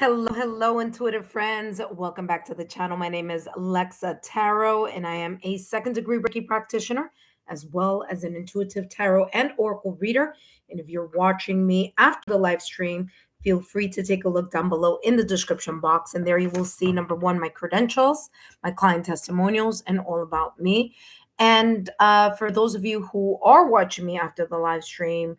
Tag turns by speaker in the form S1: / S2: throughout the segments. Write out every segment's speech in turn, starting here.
S1: Hello, intuitive friends. Welcome back to the channel. My name is Lexa Tarot, and I am a second degree Reiki practitioner, as well as an intuitive tarot and oracle reader. And if you're watching me after the live stream, feel free to take a look down below in the description box. And there you will see number one, my credentials, my client testimonials, and all about me. And for those of you who are watching me after the live stream,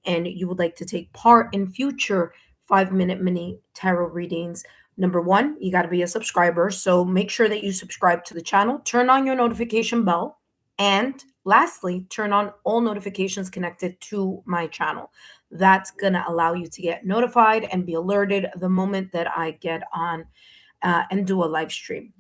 S1: and you would like to take part in future 5-minute mini tarot readings, number one, you got to be a subscriber. So make sure that you subscribe to the channel, turn on your notification bell, and lastly, turn on all notifications connected to my channel. That's going to allow you to get notified and be alerted the moment that I get on and do a live stream.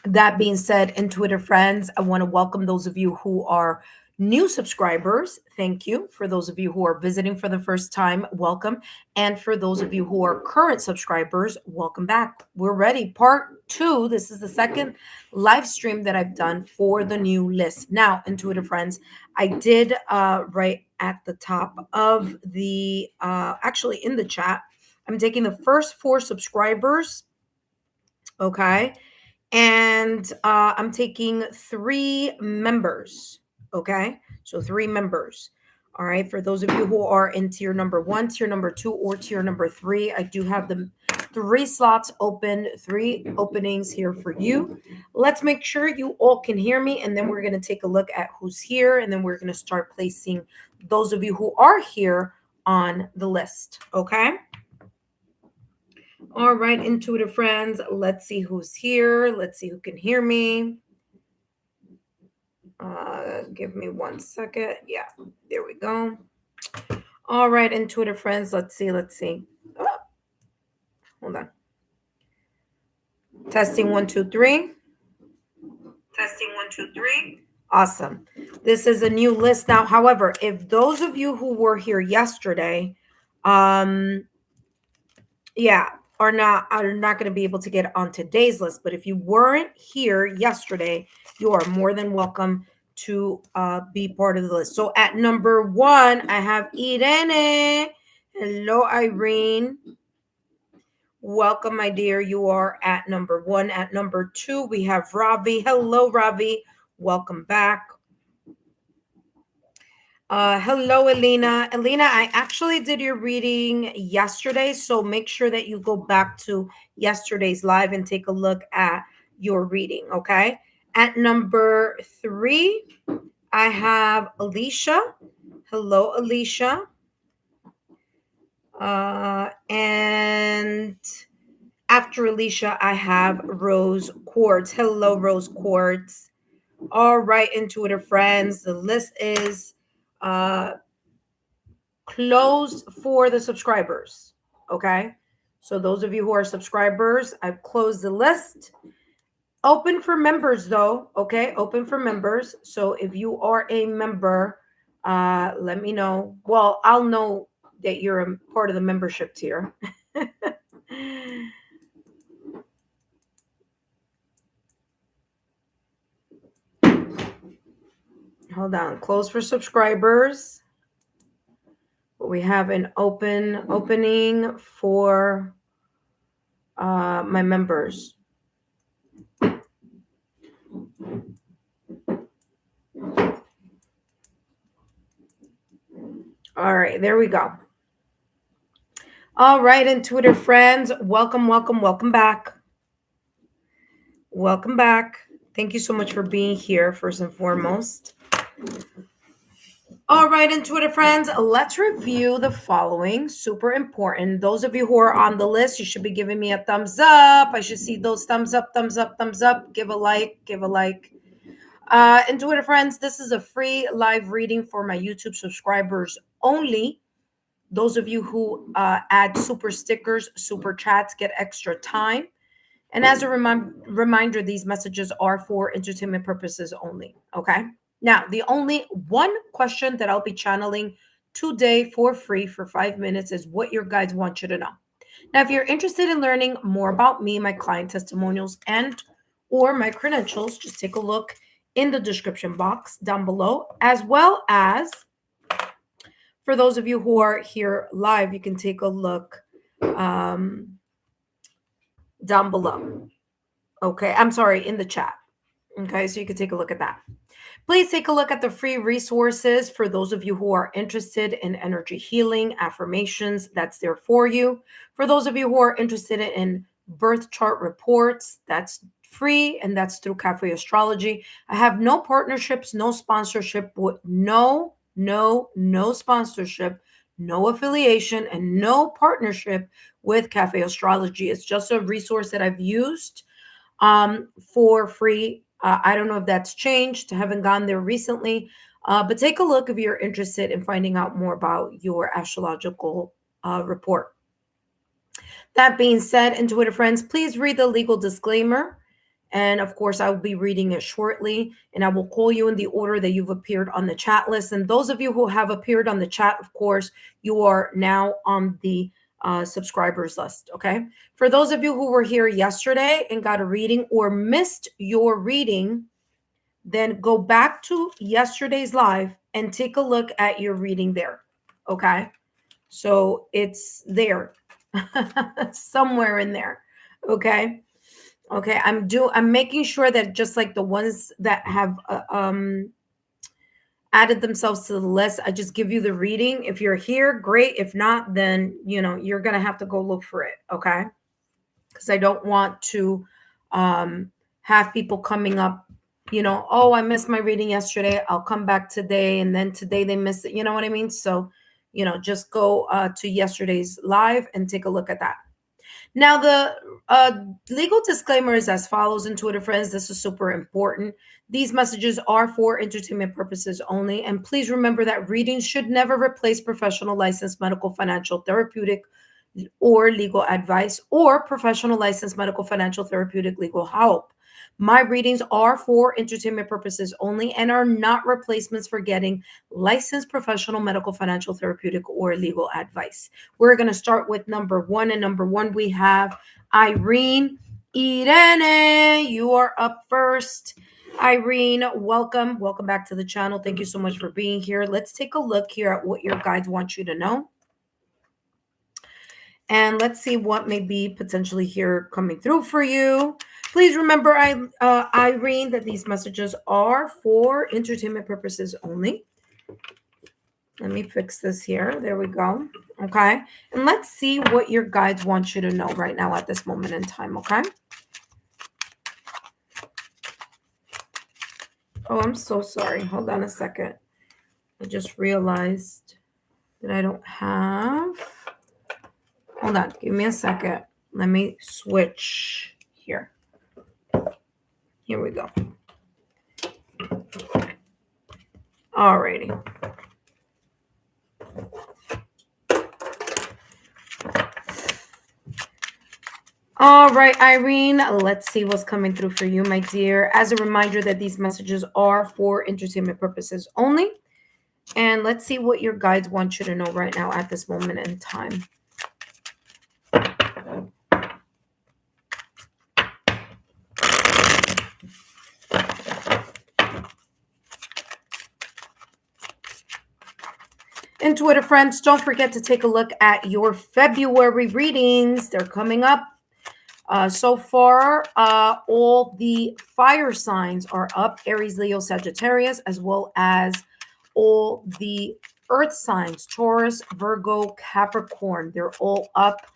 S1: That being said, intuitive friends, I want to welcome those of you who are new subscribers. Thank you. For those of you who are visiting for the first time, welcome. And for those of you who are current subscribers, welcome back. We're ready. Part two. This is the second live stream that I've done for the new list. Now, intuitive friends, I did write at the top of the, actually in the chat, I'm taking the first 4 subscribers. Okay. And I'm taking 3 members. Okay, so 3 members. All right, for those of you who are in tier number 1, tier number 2, or tier number 3, I do have the 3 slots open, 3 openings here for you. Let's make sure you all can hear me, and then we're going to take a look at who's here, and then we're going to start placing those of you who are here on the list. Okay. All right, intuitive friends, let's see who's here. Let's see who can hear me. Give me 1 second. Yeah, there we go. All right, intuitive friends, let's see. Oh, hold on. Testing 1, 2, 3. Testing 1, 2, 3. Awesome. This is a new list now. However, if those of you who were here yesterday, are not going to be able to get on today's list. But if you weren't here yesterday, you are more than welcome to be part of the list. So at number 1, I have Irene. Hello, Irene. Welcome, my dear. You are at number 1. At number 2, we have Ravi. Hello, Ravi. Welcome back. Hello, Elena. Elena, I actually did your reading yesterday, so make sure that you go back to yesterday's live and take a look at your reading, okay? At number 3, I have Alicia. Hello, Alicia. And after Alicia, I have Rose Quartz. Hello, Rose Quartz. All right, intuitive friends, the list is closed for the subscribers. Okay, so those of you who are subscribers, I've closed the list. Open for members though. Okay, open for members. So if you are a member, let me know. Well, I'll know that you're a part of the membership tier. Hold on. Close for subscribers. We have an opening for my members. All right, there we go. All right, intuitive friends, welcome back. Welcome back. Thank you so much for being here, first and foremost. All right, intuitive friends, let's review the following. Super important. Those of you who are on the list, you should be giving me a thumbs up. I should see those thumbs up. Give a like. Intuitive friends, this is a free live reading for my YouTube subscribers only. Those of you who add super stickers, super chats, get extra time. And as a reminder, these messages are for entertainment purposes only. Okay. Now, the only one question that I'll be channeling today for free for 5 minutes is what your guides want you to know. Now, if you're interested in learning more about me, my client testimonials, and or my credentials, just take a look in the description box down below, as well as for those of you who are here live, you can take a look down below. Okay, I'm sorry, in the chat. Okay, so you can take a look at that. Please take a look at the free resources for those of you who are interested in energy healing, affirmations, that's there for you. For those of you who are interested in birth chart reports, that's free, and that's through Cafe Astrology. I have no partnerships, no sponsorship, no sponsorship, no affiliation, and no partnership with Cafe Astrology. It's just a resource that I've used for free. I don't know if that's changed. I haven't gone there recently, but take a look if you're interested in finding out more about your astrological report. That being said, Intuitive friends, please read the legal disclaimer. And of course, I will be reading it shortly, and I will call you in the order that you've appeared on the chat list. And those of you who have appeared on the chat, of course, you are now on the subscribers list. Okay. For those of you who were here yesterday and got a reading or missed your reading, then go back to yesterday's live and take a look at your reading there. Okay. So it's there somewhere in there. Okay. Okay. I'm making sure that just like the ones that have added themselves to the list, I just give you the reading. If you're here, great. If not, then you're gonna have to go look for it. Okay. Because I don't want to have people coming up, oh, I missed my reading yesterday, I'll come back today, and then today they missed it. You know what I mean? So, just go to yesterday's live and take a look at that. Now, the legal disclaimer is as follows, Intuitive friends. This is super important. These messages are for entertainment purposes only. And please remember that readings should never replace professional licensed medical, financial, therapeutic, or legal advice, or professional licensed medical, financial, therapeutic, legal help. My readings are for entertainment purposes only and are not replacements for getting licensed professional medical, financial, therapeutic, or legal advice. We're going to start with number one. And number one, we have Irene. Irene, you are up first. Irene, welcome. Welcome back to the channel. Thank you so much for being here. Let's take a look here at what your guides want you to know. And let's see what may be potentially here coming through for you. Please remember, Irene, that these messages are for entertainment purposes only. Let me fix this here. There we go. Okay. And let's see what your guides want you to know right now at this moment in time. Okay. Oh, I'm so sorry. Hold on a second. I just realized that I don't have... Hold on. Give me a second. Let me switch here. Here we go. Alrighty. All right, Irene, let's see what's coming through for you, my dear. As a reminder that these messages are for entertainment purposes only. And let's see what your guides want you to know right now at this moment in time. Intuitive friends, don't forget to take a look at your February readings. They're coming up. So far, all the fire signs are up: Aries, Leo, Sagittarius, as well as all the earth signs: Taurus, Virgo, Capricorn. They're all up.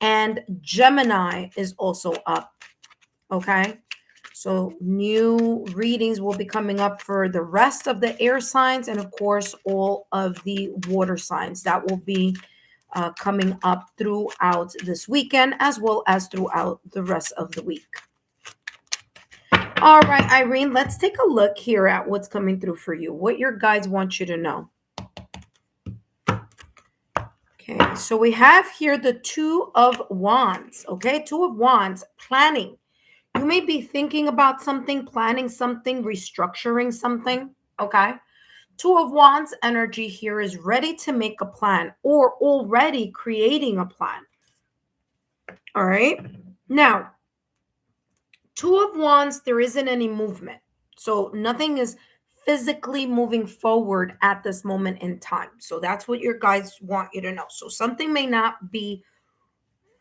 S1: And Gemini is also up. Okay. So new readings will be coming up for the rest of the air signs, and of course, all of the water signs. That will be coming up throughout this weekend, as well as throughout the rest of the week. All right, Irene, let's take a look here at what's coming through for you, what your guides want you to know. Okay, so we have here the Two of Wands. Okay, Two of Wands, planning. You may be thinking about something, planning something, restructuring something. Okay. Two of Wands energy here is ready to make a plan or already creating a plan. All right. Now, Two of Wands, there isn't any movement. So nothing is physically moving forward at this moment in time. So that's what your guides want you to know. So something may not be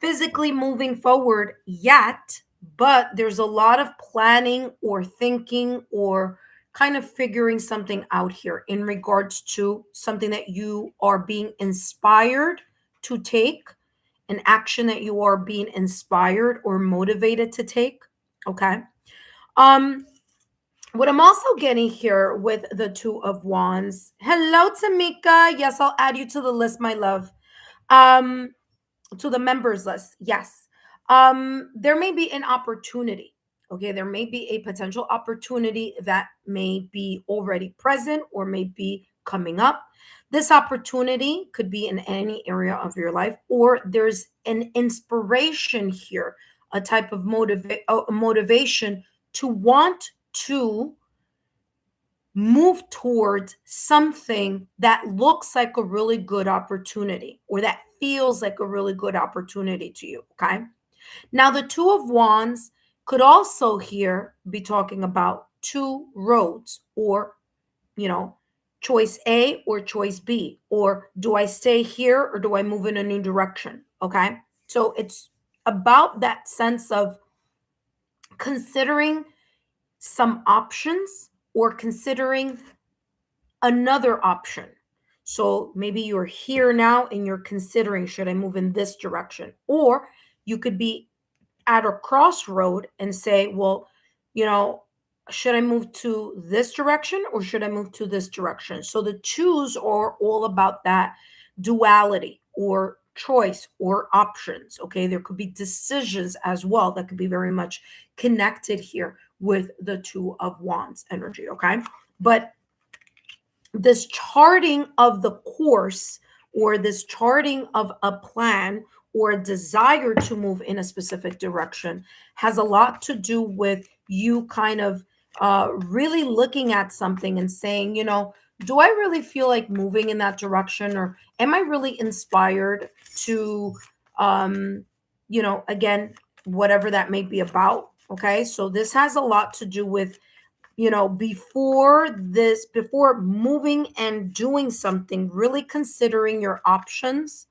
S1: physically moving forward yet, but there's a lot of planning or thinking or kind of figuring something out here in regards to something that you are being inspired to take, an action that you are being inspired or motivated to take. Okay. Um, what I'm also getting here with the Two of Wands. Hello, Tamika. Yes, I'll add you to the list, my love. Um, to the members list. Yes. There may be an opportunity. Okay, there may be a potential opportunity that may be already present or may be coming up. This opportunity could be in any area of your life, or there's an inspiration here, a type of motivation to want to move towards something that looks like a really good opportunity or that feels like a really good opportunity to you. Okay. Now, the Two of Wands could also here be talking about two roads or, you know, choice A or choice B, or do I stay here or do I move in a new direction? Okay. So it's about that sense of considering some options or considering another option. So maybe you're here now and you're considering, should I move in this direction? Or you could be at a crossroad and say, well, you know, should I move to this direction or should I move to this direction? So the twos are all about that duality or choice or options. Okay. There could be decisions as well that could be very much connected here with the Two of Wands energy. Okay. But this charting of the course or this charting of a plan or a desire to move in a specific direction has a lot to do with you kind of really looking at something and saying, you know, do I really feel like moving in that direction, or am I really inspired to, you know, again, whatever that may be about. Okay. So this has a lot to do with, you know, before moving and doing something, really considering your options,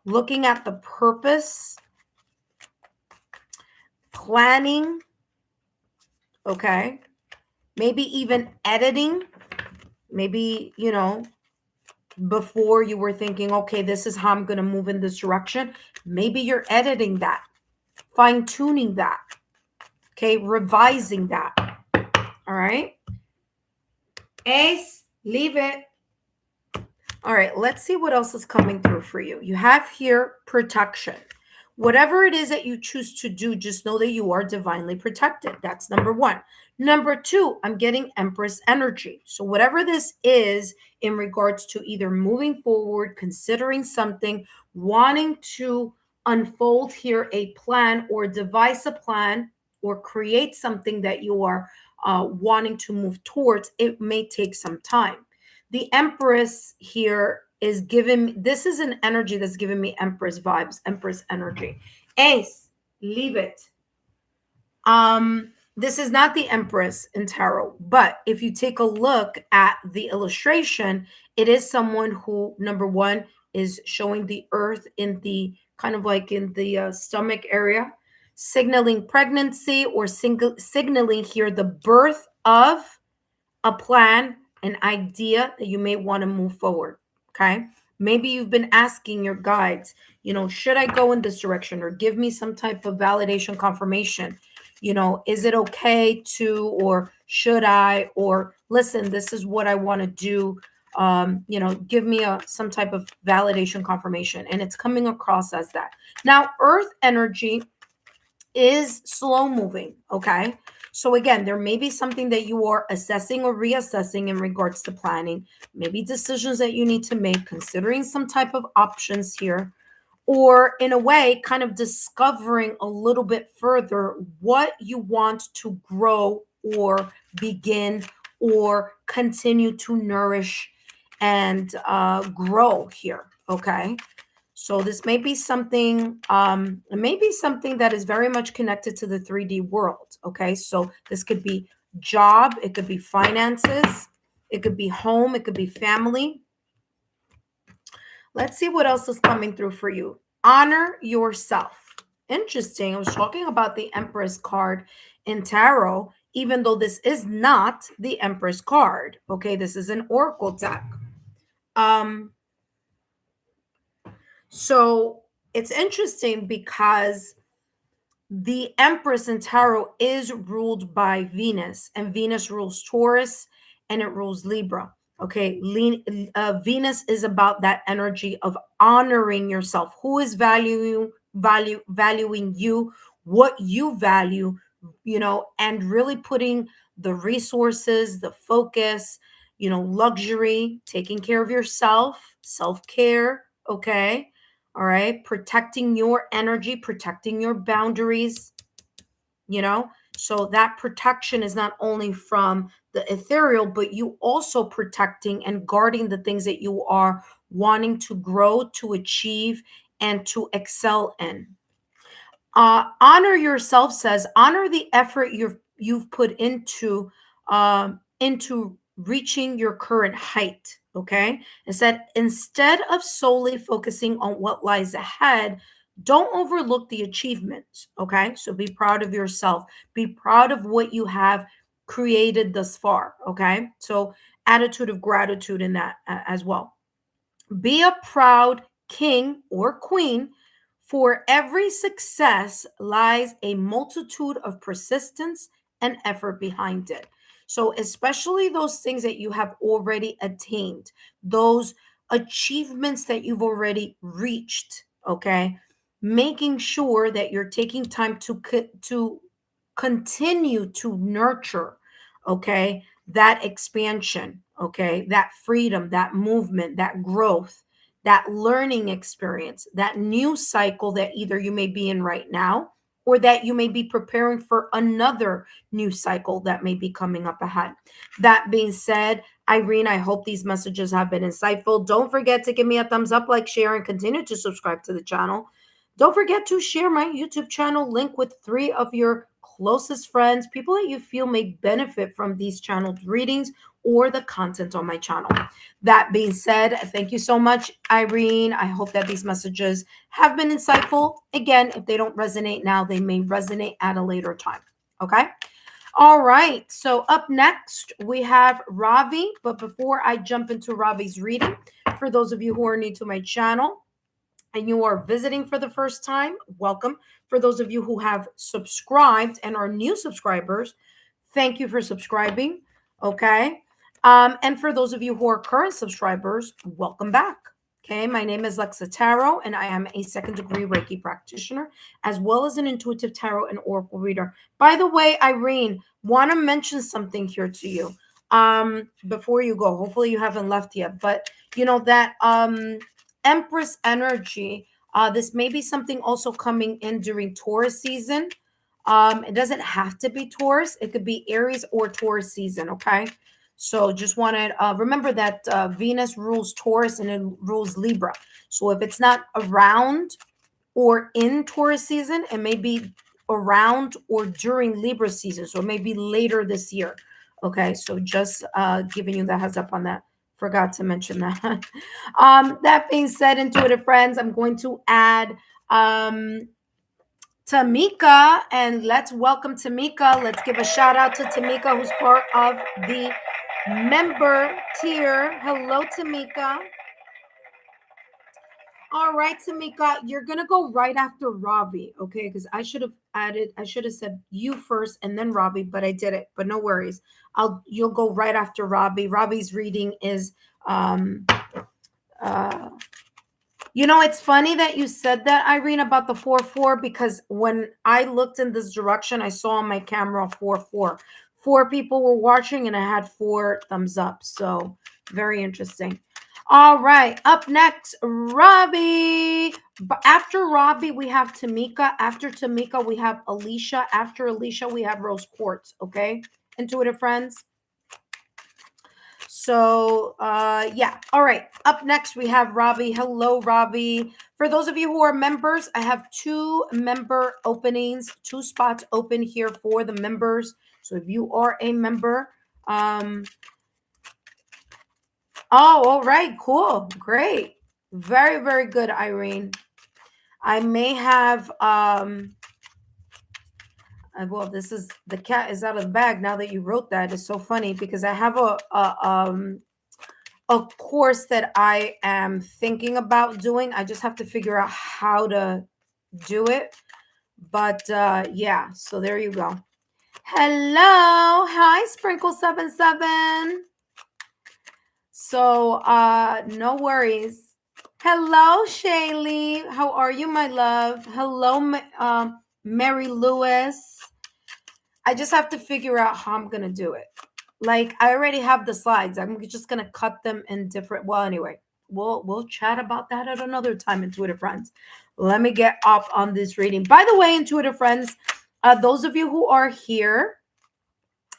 S1: looking at the purpose, planning, okay, maybe even editing, maybe, you know, before you were thinking, okay, this is how I'm going to move in this direction. Maybe you're editing that, fine tuning that, okay, revising that. All right. Ace, leave it. All right, let's see what else is coming through for you. You have here protection. Whatever it is that you choose to do, just know that you are divinely protected. That's number one. Number two, I'm getting Empress energy. So whatever this is in regards to either moving forward, considering something, wanting to unfold here a plan or devise a plan or create something that you are wanting to move towards, it may take some time. The Empress here is giving, this is an energy that's giving me Empress vibes, Empress energy. Ace, leave it. This is not the Empress in tarot, but if you take a look at the illustration, it is someone who, number one, is showing the earth in the kind of like in the stomach area, signaling pregnancy or signaling here the birth of a plan, an idea that you may want to move forward. Okay. Maybe you've been asking your guides, you know, should I go in this direction, or give me some type of validation confirmation? You know, is it okay to, or should I, or listen, this is what I want to do. You know, give me some type of validation confirmation. And it's coming across as that. Now, earth energy is slow moving. Okay. So again, there may be something that you are assessing or reassessing in regards to planning, maybe decisions that you need to make, considering some type of options here, or in a way, kind of discovering a little bit further what you want to grow or begin or continue to nourish and grow here. Okay. So this may be something, that is very much connected to the 3D world. Okay. So this could be job, it could be finances, it could be home, it could be family. Let's see what else is coming through for you. Honor yourself. Interesting. I was talking about the Empress card in tarot, even though this is not the Empress card. Okay, this is an oracle deck. So it's interesting because the Empress in tarot is ruled by Venus, and Venus rules Taurus and it rules Libra. Okay, Venus is about that energy of honoring yourself. Who is valuing you, what you value, and really putting the resources, the focus, luxury, taking care of yourself, self-care. Okay, all right, protecting your energy, protecting your boundaries, so that protection is not only from the ethereal, but you also protecting and guarding the things that you are wanting to grow, to achieve, and to excel in. Honor yourself says honor the effort you've put into reaching your current height. Okay, it said instead of solely focusing on what lies ahead, don't overlook the achievements. Okay, so be proud of yourself, be proud of what you have created thus far. Okay, so attitude of gratitude in that as well. Be a proud king or queen. For every success lies a multitude of persistence and effort behind it. So, especially those things that you have already attained, those achievements that you've already reached, okay? Making sure that you're taking time to continue to nurture, okay, that expansion, okay, that freedom, that movement, that growth, that learning experience, that new cycle that either you may be in right now or that you may be preparing for another new cycle that may be coming up ahead. That being said, Irene, I hope these messages have been insightful. Don't forget to give me a thumbs up, like, share, and continue to subscribe to the channel. Don't forget to share my YouTube channel link with 3 of your closest friends, people that you feel may benefit from these channeled readings or the content on my channel. That being said, thank you so much, Irene. I hope that these messages have been insightful. Again, if they don't resonate now, they may resonate at a later time. Okay? All right. So up next, we have Ravi. But before I jump into Ravi's reading, for those of you who are new to my channel, and you are visiting for the first time, welcome. For those of you who have subscribed and are new subscribers, thank you for subscribing. Okay. And for those of you who are current subscribers, welcome back. Okay. My name is Lexa Tarot, and I am a second degree Reiki practitioner, as well as an intuitive tarot and oracle reader. By the way, Irene, want to mention something here to you before you go. Hopefully you haven't left yet, but that Empress energy. This may be something also coming in during Taurus season. It doesn't have to be Taurus. It could be Aries or Taurus season. Okay. So just want to remember that Venus rules Taurus and it rules Libra. So if it's not around or in Taurus season, it may be around or during Libra season. So it may be later this year. Okay. So just giving you the heads up on that. Forgot to mention that. That being said, intuitive friends, I'm going to add Tamika, and let's welcome Tamika. Let's give a shout out to Tamika, who's part of the member tier. Hello, Tamika. All right, Tamika, you're gonna go right after Ravi, okay? Because I should have said you first and then Ravi, but I did it. But no worries. You'll go right after Ravi. Ravi's reading is it's funny that you said that, Irene, about the 4-4, because when I looked in this direction, I saw on my camera 4-4. 4 people were watching and I had 4 thumbs up. So very interesting. All right. Up next, Robbie. After Robbie, we have Tamika. After Tamika, we have Alicia. After Alicia, we have Rose Quartz. Okay. Intuitive friends. So, yeah. All right. Up next, we have Robbie. Hello, Robbie. For those of you who are members, I have 2 member openings, 2 spots open here for the members. So if you are a member, all right, cool. Great. Very, very good, Irene. I may have well, this is, the cat is out of the bag now that you wrote that. It's so funny because I have a course that I am thinking about doing. I just have to figure out how to do it. But yeah, so there you go. Hello. Hi, Sprinkle77. So no worries. Hello, Shaylee. How are you, my love? Hello, Mary Lewis. I just have to figure out how I'm gonna do it. Like, I already have the slides. I'm just gonna cut them in different. Well, anyway, we'll chat about that at another time, intuitive friends. Let me get up on this reading. By the way, intuitive friends, those of you who are here,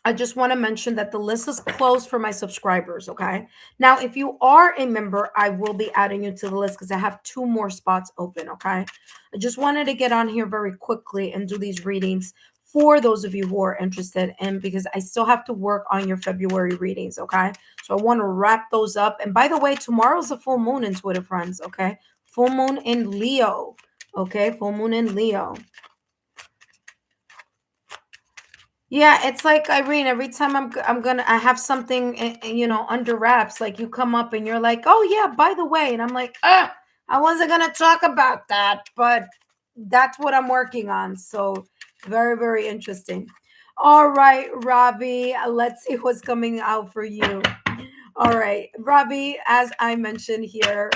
S1: I just want to mention that the list is closed for my subscribers. Okay. Now, if you are a member, I will be adding you to the list because I have 2 more spots open. Okay. I just wanted to get on here very quickly and do these readings for those of you who are interested, and because I still have to work on your February readings. Okay. So I want to wrap those up. And by the way, tomorrow's a full moon, intuitive friends. Okay. Full moon in Leo. Okay. Full moon in Leo. Yeah, it's like, Irene, every time I have something, under wraps, like you come up and you're like, "Oh yeah, by the way," and I'm like, I wasn't gonna talk about that, but that's what I'm working on." So very, very interesting. All right, Robbie, let's see what's coming out for you. All right, Robbie, as I mentioned here,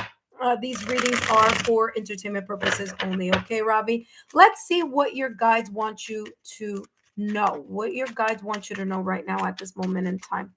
S1: these readings are for entertainment purposes only. Okay, Robbie, let's see what your guides want you to know, what your guides want you to know right now at this moment in time.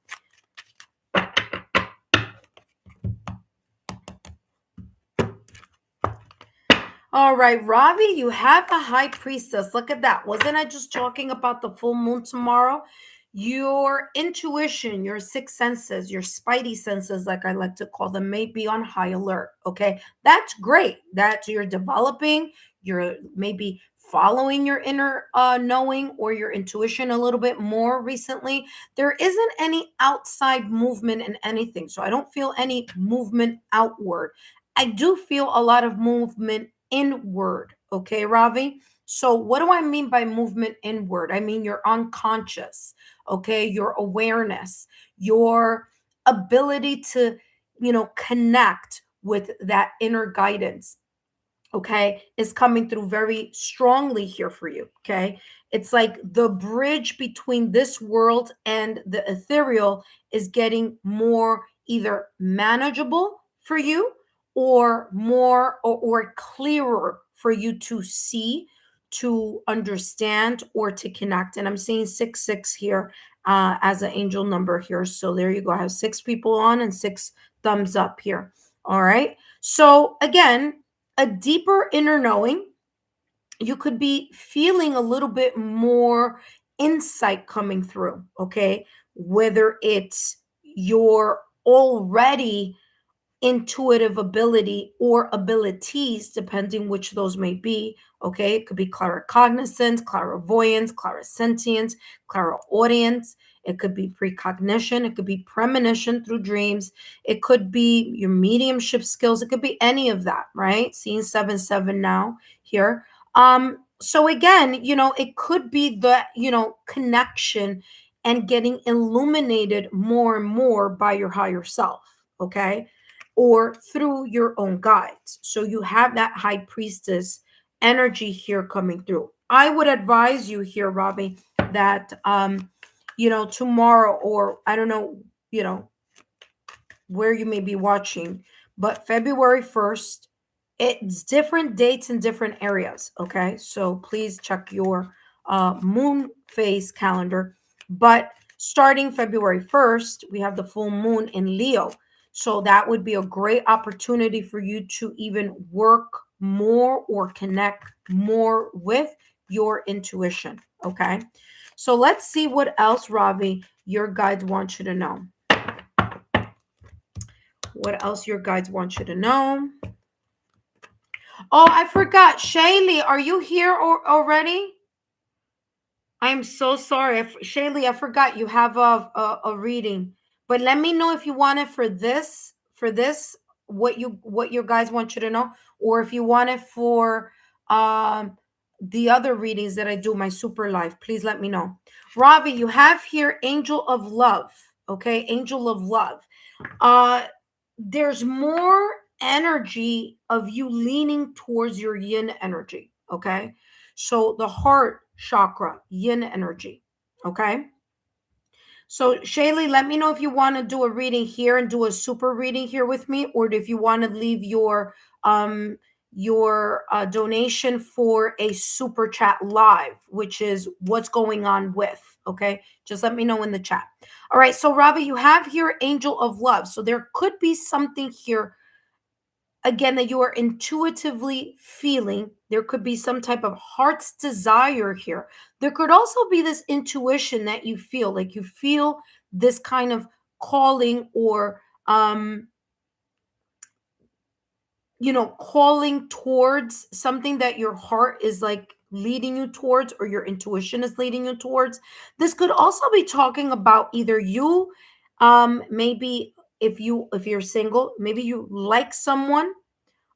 S1: All right, Robbie, you have a high priestess. Look at that. Wasn't I just talking about the full moon tomorrow? Your intuition, your sixth senses, your spidey senses, like I like to call them, may be on high alert. Okay, that's great. That you're developing, you're maybe following your inner knowing or your intuition a little bit more recently. There isn't any outside movement in anything, so I don't feel any movement outward. I do feel a lot of movement inward. Okay, Ravi? So, what do I mean by movement inward? I mean your unconscious, okay, your awareness, your ability to, connect with that inner guidance, okay, is coming through very strongly here for you. Okay, it's like the bridge between this world and the ethereal is getting more either manageable for you or more or clearer for you to see, to understand, or to connect. And I'm seeing 6 here as an angel number here. So there you go. I have 6 people on and 6 thumbs up here. All right, so again, a deeper inner knowing, you could be feeling a little bit more insight coming through. Okay, whether it's your already intuitive ability or abilities, depending which those may be. Okay, it could be claircognizance, clairvoyance, clairsentience, clairaudience. It could be precognition. It could be premonition through dreams. It could be your mediumship skills. It could be any of that, right? Seeing 7-7 now here. So again, it could be the, connection and getting illuminated more and more by your higher self. Okay, or through your own guides. So you have that high priestess energy here coming through. I would advise you here, Robbie, that tomorrow, or I don't know, where you may be watching, but February 1st, it's different dates in different areas. Okay, so please check your moon phase calendar. But starting February 1st, we have the full moon in Leo. So that would be a great opportunity for you to even work more or connect more with your intuition. Okay, so let's see what else, Ravi, your guides want you to know. What else your guides want you to know? Oh, I forgot. Shaylee, are you here already? I'm so sorry. Shaylee, I forgot you have a reading. But let me know if you want it for this, what your guys want you to know, or if you want it for the other readings that I do, my super live, please let me know. Ravi, you have here Angel of Love. Okay, Angel of Love. There's more energy of you leaning towards your yin energy. Okay, so the heart chakra, yin energy. Okay. So Shaylee, let me know if you want to do a reading here and do a super reading here with me, or if you want to leave your donation for a super chat live, which is what's going on with. Okay, just let me know in the chat. All right, so Ravi, you have here Angel of Love. So there could be something here again that you are intuitively feeling. There could be some type of heart's desire here. There could also be this intuition that you feel, like you feel this kind of calling, or calling towards something that your heart is like leading you towards, or your intuition is leading you towards. This could also be talking about either you, maybe if you're single, maybe you like someone,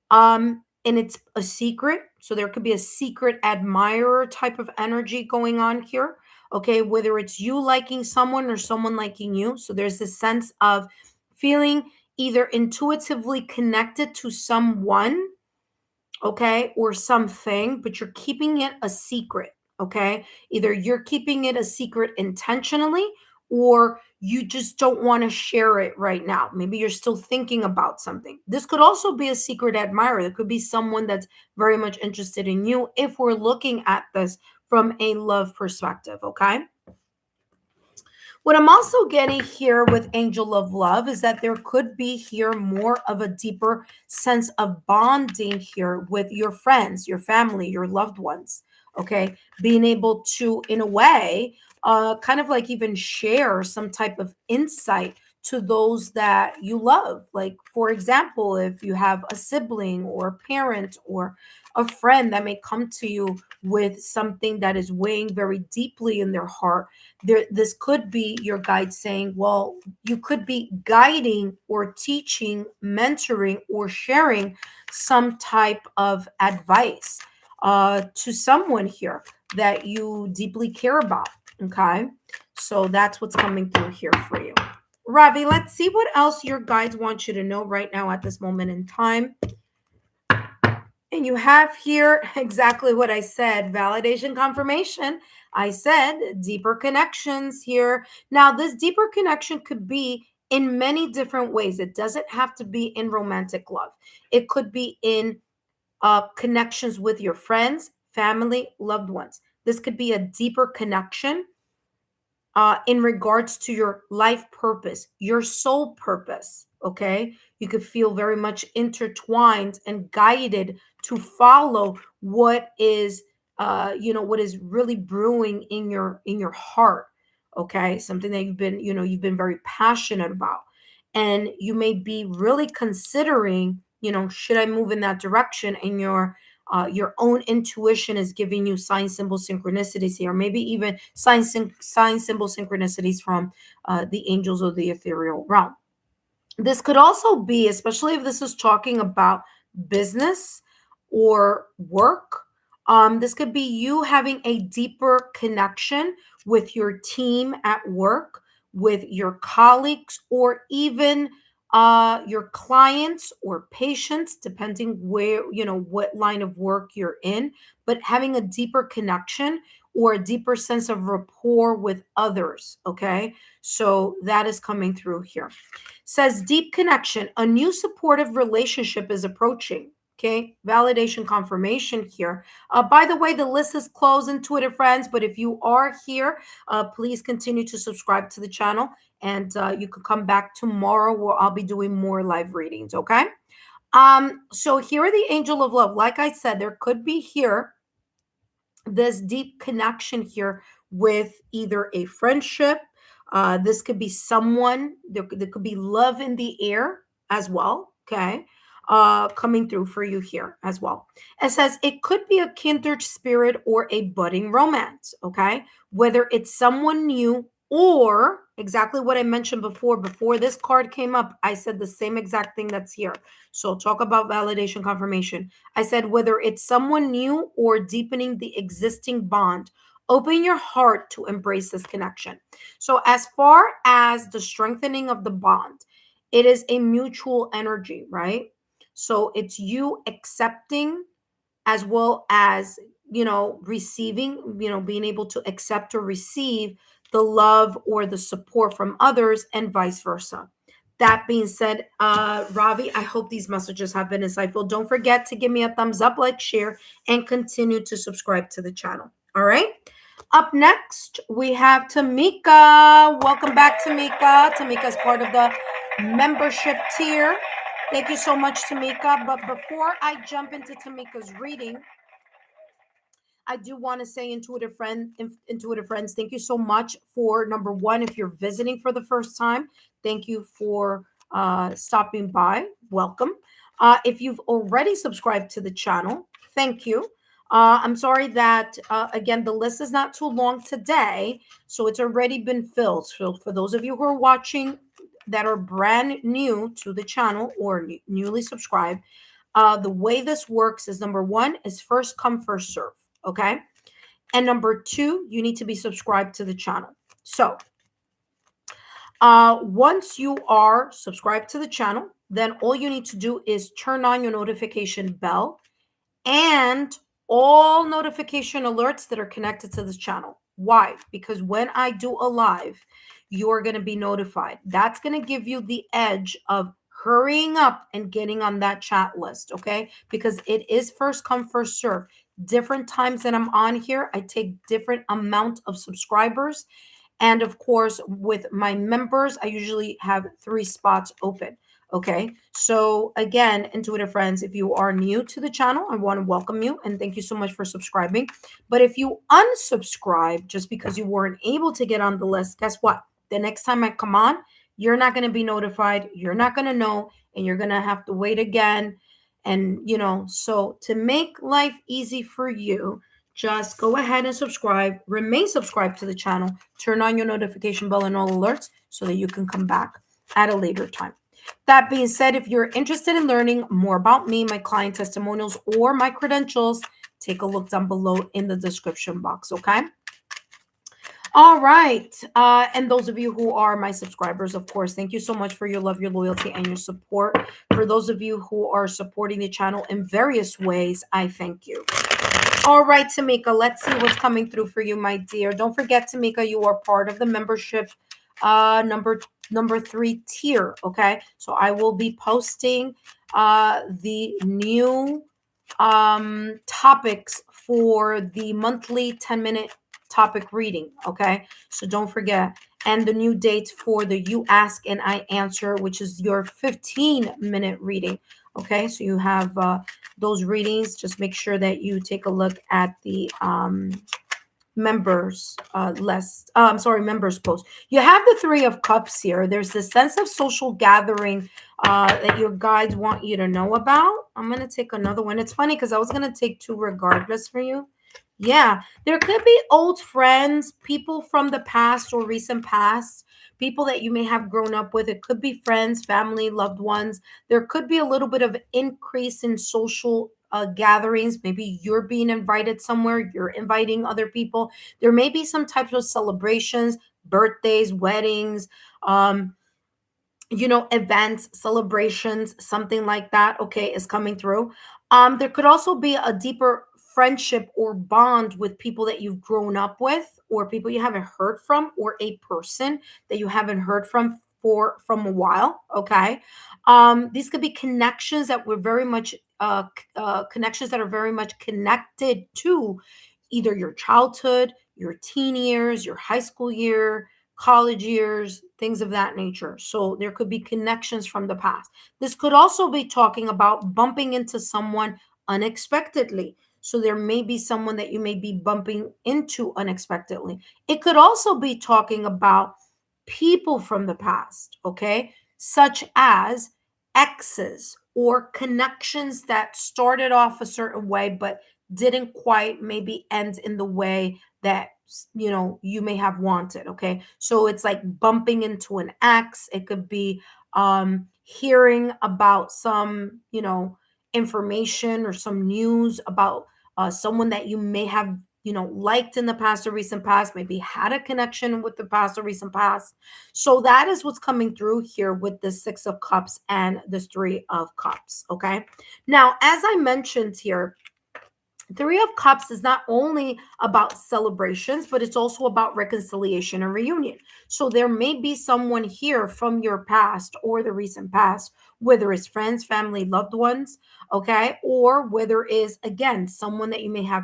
S1: and it's a secret, so there could be a secret admirer type of energy going on here. Okay, whether it's you liking someone or someone liking you, so there's this sense of feeling either intuitively connected to someone, okay, or something, but you're keeping it a secret. Okay, either you're keeping it a secret intentionally, or you just don't want to share it right now. Maybe you're still thinking about something. This could also be a secret admirer. There could be someone that's very much interested in you if we're looking at this from a love perspective. Okay. What I'm also getting here with Angel of Love is that there could be here more of a deeper sense of bonding here with your friends, your family, your loved ones. Okay. Being able to, in a way, kind of like even share some type of insight to those that you love. Like, for example, if you have a sibling or a parent or a friend that may come to you with something that is weighing very deeply in their heart, this could be your guide saying, well, you could be guiding or teaching, mentoring, or sharing some type of advice to someone here that you deeply care about. Okay, so that's what's coming through here for you. Ravi, let's see what else your guides want you to know right now at this moment in time. And you have here exactly what I said, validation, confirmation. I said deeper connections here. Now, this deeper connection could be in many different ways. It doesn't have to be in romantic love. It could be in connections with your friends, family, loved ones. This could be a deeper connection in regards to your life purpose, your soul purpose. Okay, you could feel very much intertwined and guided to follow what is, what is really brewing in your heart. Okay, something that you've been very passionate about, and you may be really considering, should I move in that direction? And your own intuition is giving you sign, symbol, synchronicities here, maybe even sign, symbol, synchronicities from the angels or the ethereal realm. This could also be, especially if this is talking about business or work, this could be you having a deeper connection with your team at work, with your colleagues, or even your clients or patients, depending what line of work you're in, but having a deeper connection or a deeper sense of rapport with others. Okay, so that is coming through here. Says deep connection, a new supportive relationship is approaching. Okay, validation, confirmation here. By the way, the list is closed, intuitive friends, but if you are here, please continue to subscribe to the channel, and you can come back tomorrow where I'll be doing more live readings. Okay. So here are the angel of love. Like I said, there could be here this deep connection here with either a friendship. This could be someone, there could be love in the air as well. Okay. Coming through for you here as well. It says it could be a kindred spirit or a budding romance. Okay. Whether it's someone new or exactly what I mentioned before. Before this card came up, I said the same exact thing that's here. So talk about validation confirmation. I said whether it's someone new or deepening the existing bond, open your heart to embrace this connection. So as far as the strengthening of the bond, it is a mutual energy, right? So it's you accepting as well as, receiving, being able to accept or receive the love or the support from others and vice versa. That being said, Ravi, I hope these messages have been insightful. Don't forget to give me a thumbs up, like, share, and continue to subscribe to the channel. All right. Up next, we have Tamika. Welcome back, Tamika. Tamika is part of the membership tier. Thank you so much, Tamika. But before I jump into Tamika's reading, I do want to say, intuitive friends, thank you so much for, number one, if you're visiting for the first time, thank you for stopping by. Welcome. If you've already subscribed to the channel, thank you. I'm sorry that, again, the list is not too long today, so it's already been filled. So for those of you who are watching that are brand new to the channel or newly subscribed, the way this works is, number one is first come, first serve. Okay. And number two, you need to be subscribed to the channel. So once you are subscribed to the channel, then all you need to do is turn on your notification bell and all notification alerts that are connected to this channel. Why? Because when I do a live, you're going to be notified. That's going to give you the edge of hurrying up and getting on that chat list, okay? Because it is first come, first serve. Different times that I'm on here, I take different amount of subscribers. And of course, with my members, I usually have 3 spots open. Okay, so again, intuitive friends, if you are new to the channel, I want to welcome you and thank you so much for subscribing. But if you unsubscribe just because you weren't able to get on the list, guess what? The next time I come on, you're not going to be notified, you're not going to know, and you're going to have to wait again. And, so to make life easy for you, just go ahead and subscribe, remain subscribed to the channel, turn on your notification bell and all alerts so that you can come back at a later time. That being said, if you're interested in learning more about me, my client testimonials, or my credentials, take a look down below in the description box, okay? All right. And those of you who are my subscribers, of course, thank you so much for your love, your loyalty, and your support. For those of you who are supporting the channel in various ways, I thank you. All right, Tamika, let's see what's coming through for you, my dear. Don't forget, Tamika, you are part of the membership number 3 tier. Okay, so I will be posting the new topics for the monthly 10-minute topic reading. Okay, so don't forget. And the new dates for the You Ask and I Answer, which is your 15-minute reading. Okay, so you have those readings. Just make sure that you take a look at the members members post. You have the 3 of Cups here. There's this sense of social gathering that your guides want you to know about. I'm going to take another one. It's funny because I was going to take 2 regardless for you. Yeah, there could be old friends, people from the past or recent past, people that you may have grown up with. It could be friends, family, loved ones. There could be a little bit of increase in social gatherings. Maybe you're being invited somewhere, you're inviting other people. There may be some types of celebrations, birthdays, weddings, events, celebrations, something like that, okay, is coming through. There could also be a deeper friendship or bond with people that you've grown up with, or people you haven't heard from, or a person that you haven't heard from a while, okay? These could be connections that were very much connections that are very much connected to either your childhood, your teen years, your high school year, college years, things of that nature. So there could be connections from the past. This could also be talking about bumping into someone unexpectedly. So there may be someone that you may be bumping into unexpectedly. It could also be talking about people from the past, okay? Such as exes or connections that started off a certain way but didn't quite maybe end in the way that you may have wanted. Okay, so it's like bumping into an ex. It could be hearing about some information or some news about someone that you may have liked in the past or recent past, maybe had a connection with the past or recent past. So that is what's coming through here with the Six of Cups and the Three of Cups. Okay, now as I mentioned here, Three of Cups is not only about celebrations, but it's also about reconciliation and reunion. So there may be someone here from your past or the recent past, whether it's friends, family, loved ones, okay, or whether it's again someone that you may have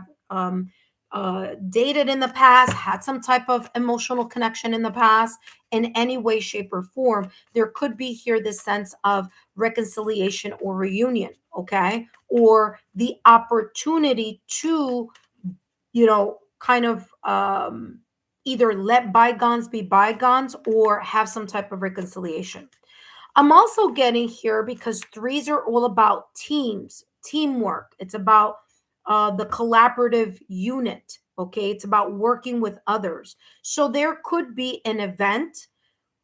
S1: dated in the past, had some type of emotional connection in the past, in any way, shape, or form. There could be here this sense of reconciliation or reunion, okay, or the opportunity to kind of either let bygones be bygones or have some type of reconciliation. I'm also getting here because threes are all about teams, teamwork. It's about the collaborative unit. Okay, it's about working with others. So there could be an event,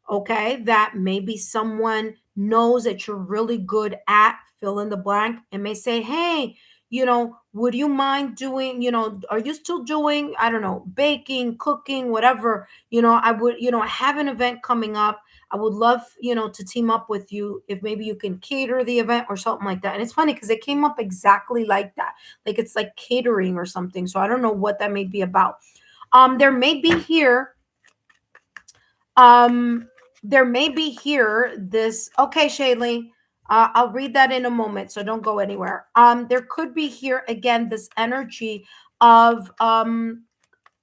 S1: okay, that maybe someone knows that you're really good at fill in the blank and may say, hey, would you mind doing, are you still doing, I don't know, baking, cooking, whatever, I would, I have an event coming up. I would love, to team up with you if maybe you can cater the event or something like that. And it's funny because it came up exactly like that. Like it's like catering or something. So I don't know what that may be about. There may be here um, there may be here this. Okay, Shaylee, I'll read that in a moment, so don't go anywhere. There could be here again this energy of a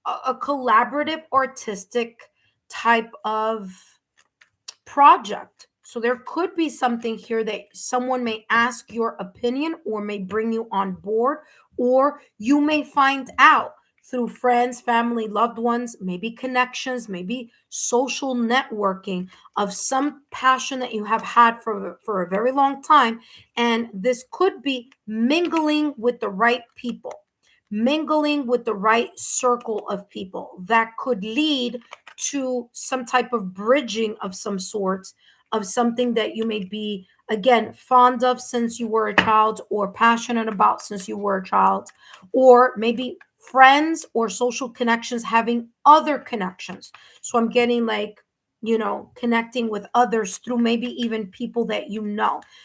S1: collaborative, artistic type of project. So there could be something here that someone may ask your opinion or may bring you on board, or you may find out through friends, family, loved ones, maybe connections, maybe social networking of some passion that you have had for a very long time. And this could be mingling with the right people, mingling with the right circle of people that could lead to some type of bridging of some sort of something that you may be again fond of since you were a child or passionate about since you were a child, or maybe friends or social connections having other connections. So I'm getting like connecting with others through maybe even people that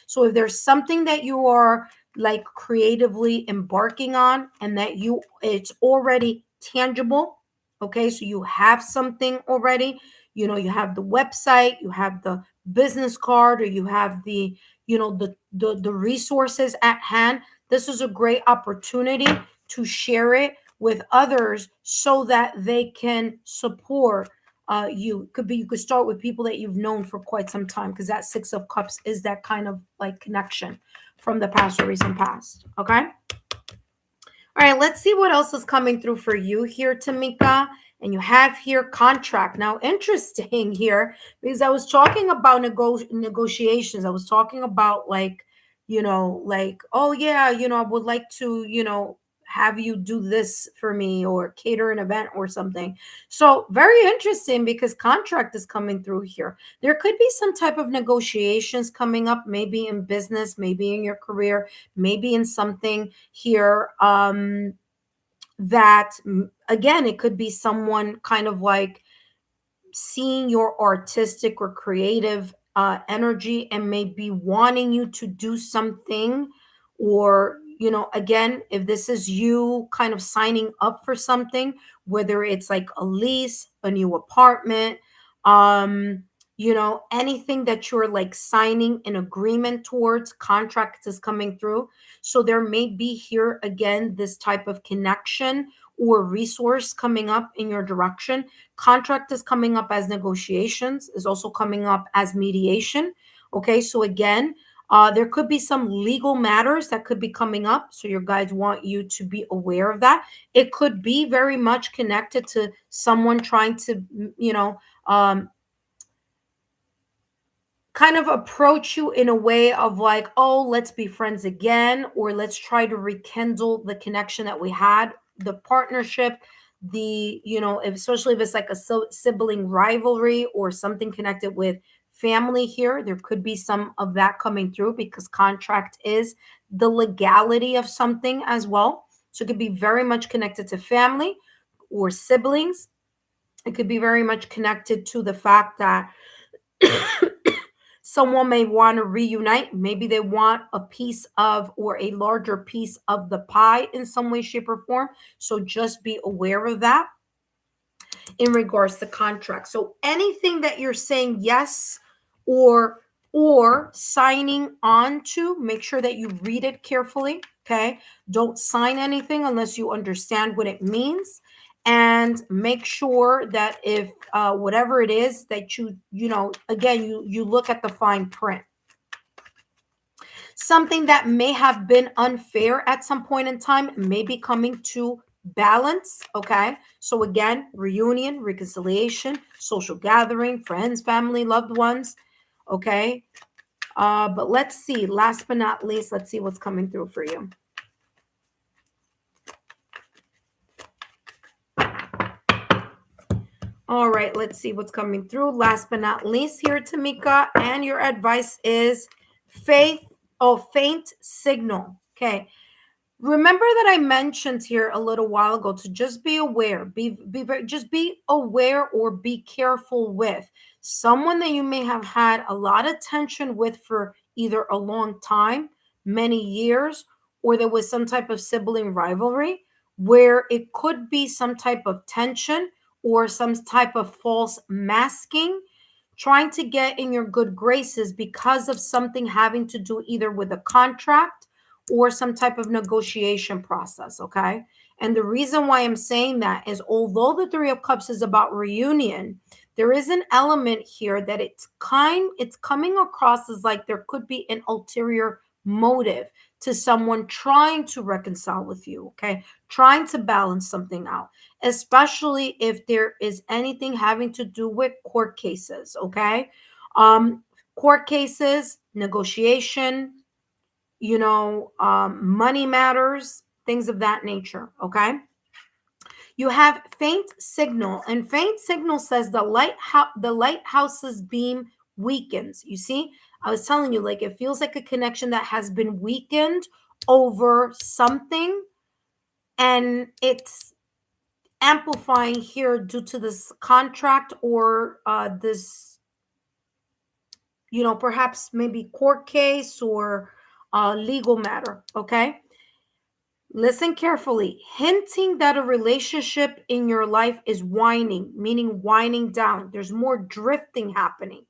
S1: so if there's something that you are like creatively embarking on and that it's already tangible. Okay, so you have something already. You have the website, you have the business card, or you have the resources at hand. This is a great opportunity to share it with others so that they can support you. You could start with people that you've known for quite some time, because that Six of Cups is that kind of like connection from the past or recent past. Okay. All right, let's see what else is coming through for you here, Tamika. And you have here contract. Now, interesting here, because I was talking about negotiations. I was talking about like, oh yeah, I would like to, have you do this for me or cater an event or something. So very interesting because contract is coming through here. There could be some type of negotiations coming up, maybe in business, maybe in your career, maybe in something here that again, it could be someone kind of like seeing your artistic or creative energy and maybe wanting you to do something, or again, if this is you kind of signing up for something, whether it's like a lease, a new apartment, anything that you're like signing an agreement towards, contract is coming through. So there may be here again this type of connection or resource coming up in your direction. Contract is coming up as negotiations, is also coming up as mediation. Okay, so again, there could be some legal matters that could be coming up. So your guides want you to be aware of that. It could be very much connected to someone trying to, kind of approach you in a way of like, oh, let's be friends again, or let's try to rekindle the connection that we had, the partnership, especially if it's like a sibling rivalry or something connected with family here, there could be some of that coming through because contract is the legality of something as well. So it could be very much connected to family or siblings. It could be very much connected to the fact that someone may want to reunite. Maybe they want a piece of or a larger piece of the pie in some way, shape, or form. So just be aware of that in regards to contract. So anything that you're saying yes or signing on to, make sure that you read it carefully. Okay. Don't sign anything unless you understand what it means. And make sure that if whatever it is that again, you look at the fine print. Something that may have been unfair at some point in time may be coming to balance. Okay. So again, reunion, reconciliation, social gathering, friends, family, loved ones. Okay. But let's see. Last but not least, let's see what's coming through for you. All right, let's see what's coming through. Last but not least here, Tamika, and your advice is faint signal. Okay. Remember that I mentioned here a little while ago to just be aware, just be aware or be careful with someone that you may have had a lot of tension with for either a long time, many years, or there was some type of sibling rivalry where it could be some type of tension or some type of false masking, trying to get in your good graces because of something having to do either with a contract or some type of negotiation process. Okay. And the reason why I'm saying that is although the Three of Cups is about reunion, there is an element here that it's coming across as like there could be an ulterior motive to someone trying to reconcile with you. Okay. Trying to balance something out, especially if there is anything having to do with court cases. Okay. Court cases, negotiation, money matters, things of that nature. Okay. You have faint signal, and faint signal says the lighthouse's beam weakens. You see, I was telling you, like, it feels like a connection that has been weakened over something, and it's amplifying here due to this contract or this, perhaps maybe court case or legal matter. Okay. Listen carefully. Hinting that a relationship in your life is winding, meaning winding down. There's more drifting happening.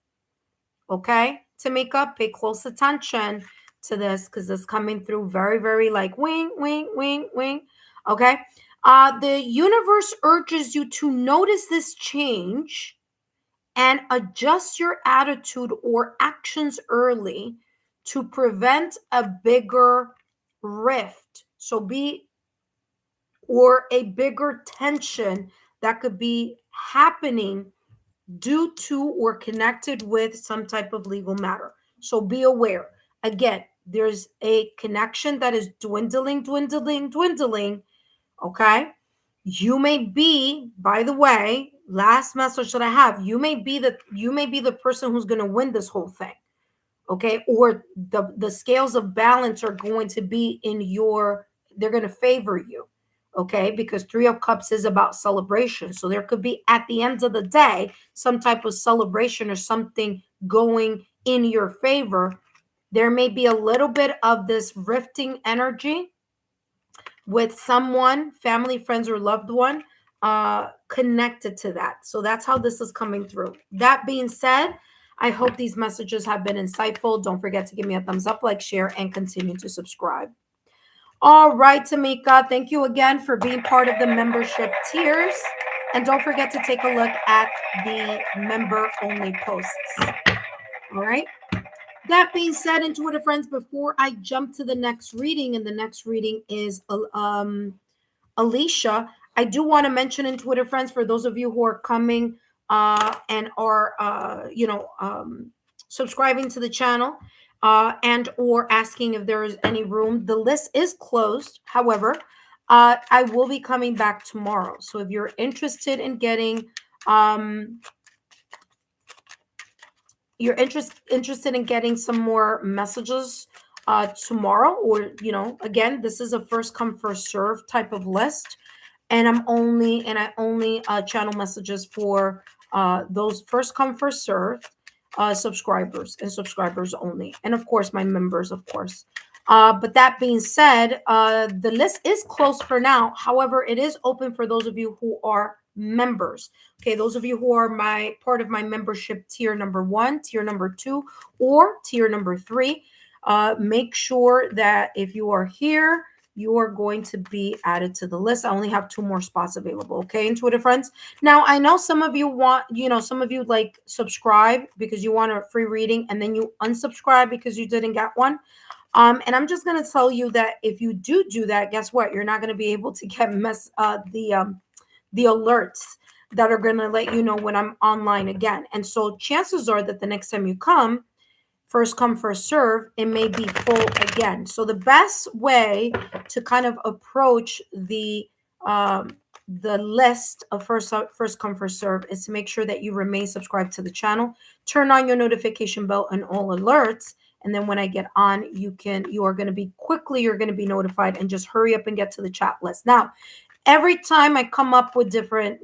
S1: Okay, Tamika, pay close attention to this because it's coming through very, very like wing, wing, wing, wing. Okay. The universe urges you to notice this change and adjust your attitude or actions early to prevent a bigger rift. So or a bigger tension that could be happening due to or connected with some type of legal matter. So be aware. Again, there's a connection that is dwindling, dwindling, dwindling. Okay. You may be, by the way, last message that I have, you may be the person who's going to win this whole thing. Okay. Or the scales of balance are going to be they're going to favor you. Okay. Because Three of Cups is about celebration. So there could be at the end of the day, some type of celebration or something going in your favor. There may be a little bit of this rifting energy with someone, family, friends, or loved one connected to that. So that's how this is coming through. That being said, I hope these messages have been insightful. Don't forget to give me a thumbs up, like, share, and continue to subscribe. All right, Tamika, thank you again for being part of the membership tiers. And don't forget to take a look at the member-only posts. All right. That being said, intuitive friends, before I jump to the next reading, and the next reading is Alicia, I do want to mention, intuitive friends, for those of you who are coming and are subscribing to the channel and or asking if there is any room, the list is closed. However, I will be coming back tomorrow. So if you're interested in getting, um, interested in getting some more messages tomorrow, or again, this is a first come first serve type of list, and I only channel messages for those first come first serve subscribers, and subscribers only, and of course my members, of course. But that being said, the list is closed for now. However, it is open for those of you who are members. Okay, those of you who are my part of my membership tier number 1, tier number 2, or tier number 3, make sure that if you are here, you are going to be added to the list. I only have 2 more spots available. Okay, intuitive friends. Now, I know some of you want, some of you like subscribe because you want a free reading, and then you unsubscribe because you didn't get one. And I'm just going to tell you that if you do that, guess what? You're not going to be able to get the alerts that are going to let you know when I'm online again. And so chances are that the next time you come, first come first serve, it may be full again. So the best way to kind of approach the list of first come first serve is to make sure that you remain subscribed to the channel, turn on your notification bell and all alerts, and then when I get on, you're going to be notified, and just hurry up and get to the chat list. Now, every time I come up with different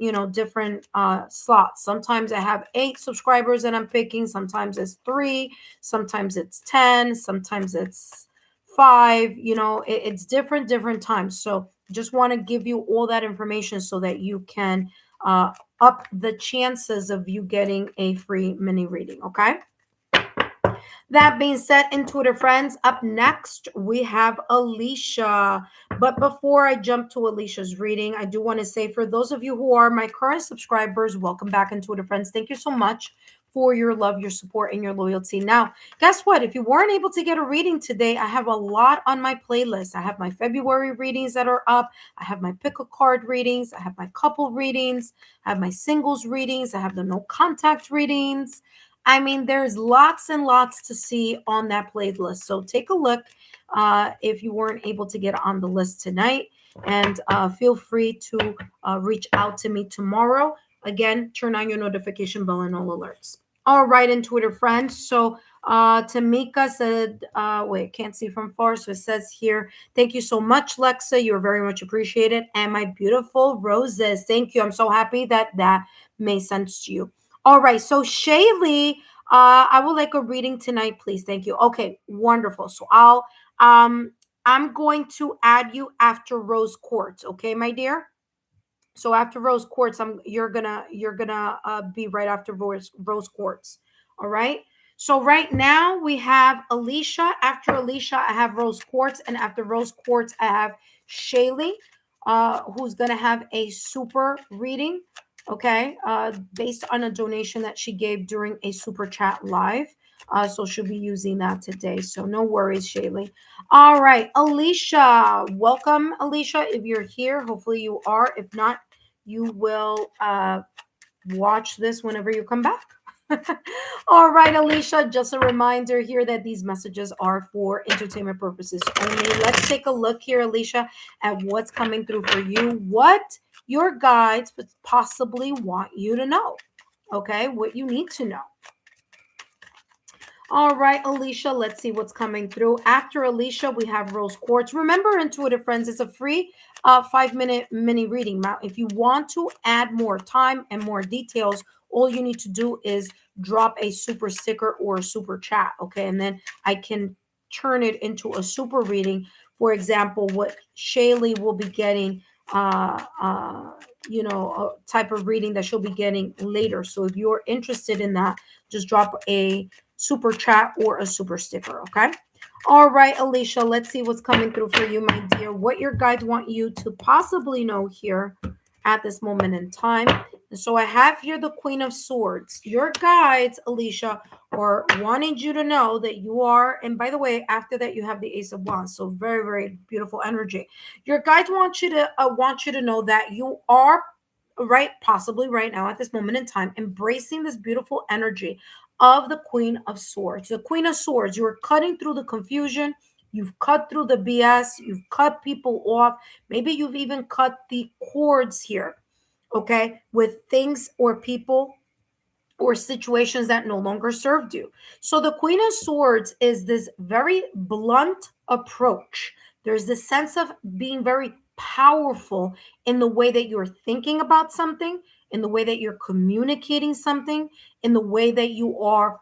S1: slots. Sometimes I have 8 subscribers that I'm picking. Sometimes it's 3. Sometimes it's 10. Sometimes it's 5. It's different times. So just want to give you all that information so that you can up the chances of you getting a free mini reading. Okay. That being said, intuitive friends, up next we have Alicia. But before I jump to Alicia's reading, I do want to say, for those of you who are my current subscribers, welcome back, intuitive friends. Thank you so much for your love, your support, and your loyalty. Now, guess what? If you weren't able to get a reading today, I have a lot on my playlist. I have my February readings that are up. I have my pick a card readings. I have my couple readings. I have my singles readings. I have the no contact readings. I mean, there's lots and lots to see on that playlist. So take a look if you weren't able to get on the list tonight. And feel free to reach out to me tomorrow. Again, turn on your notification bell and all alerts. All right, intuitive friends. So Tamika said, wait, can't see from far. So it says here, thank you so much, Lexa. You're very much appreciated. And my beautiful roses. Thank you. I'm so happy that made sense to you. All right. So Shaylee, I would like a reading tonight, please. Thank you. Okay, wonderful. So I'm going to add you after Rose Quartz. Okay, my dear. So after Rose Quartz, you're gonna be right after Rose Quartz. All right. So right now we have Alicia. After Alicia, I have Rose Quartz, and after Rose Quartz, I have Shaylee, who's gonna have a super reading. Okay, based on a donation that she gave during a super chat live. So she'll be using that today. So no worries, Shaylee. All right, Alicia, welcome, Alicia. If you're here, hopefully you are. If not, you will watch this whenever you come back. All right, Alicia, just a reminder here that these messages are for entertainment purposes only. Let's take a look here, Alicia, at what's coming through for you, what your guides possibly want you to know. Okay, what you need to know. All right, Alicia, let's see what's coming through. After Alicia, we have Rose Quartz. Remember, intuitive friends, it's a free 5-minute mini reading. Now, if you want to add more time and more details, all you need to do is drop a super sticker or a super chat, okay? And then I can turn it into a super reading. For example, what Shaylee will be getting, a type of reading that she'll be getting later. So if you're interested in that, just drop a super chat or a super sticker. Okay. All right, Alicia, let's see what's coming through for you, my dear. What your guides want you to possibly know here at this moment in time. And so I have here the Queen of Swords. Your guides, Alicia, are wanting you to know that you are, and by the way, after that you have the Ace of Wands. So very, very beautiful energy. Your guides want you to know that you are possibly right now at this moment in time, embracing this beautiful energy of the Queen of Swords. The Queen of Swords, you're cutting through the confusion. You've cut through the BS. You've cut people off. Maybe you've even cut the cords here, okay, with things or people or situations that no longer served you. So the Queen of Swords is this very blunt approach. There's this sense of being very powerful in the way that you're thinking about something, in the way that you're communicating something, in the way that you are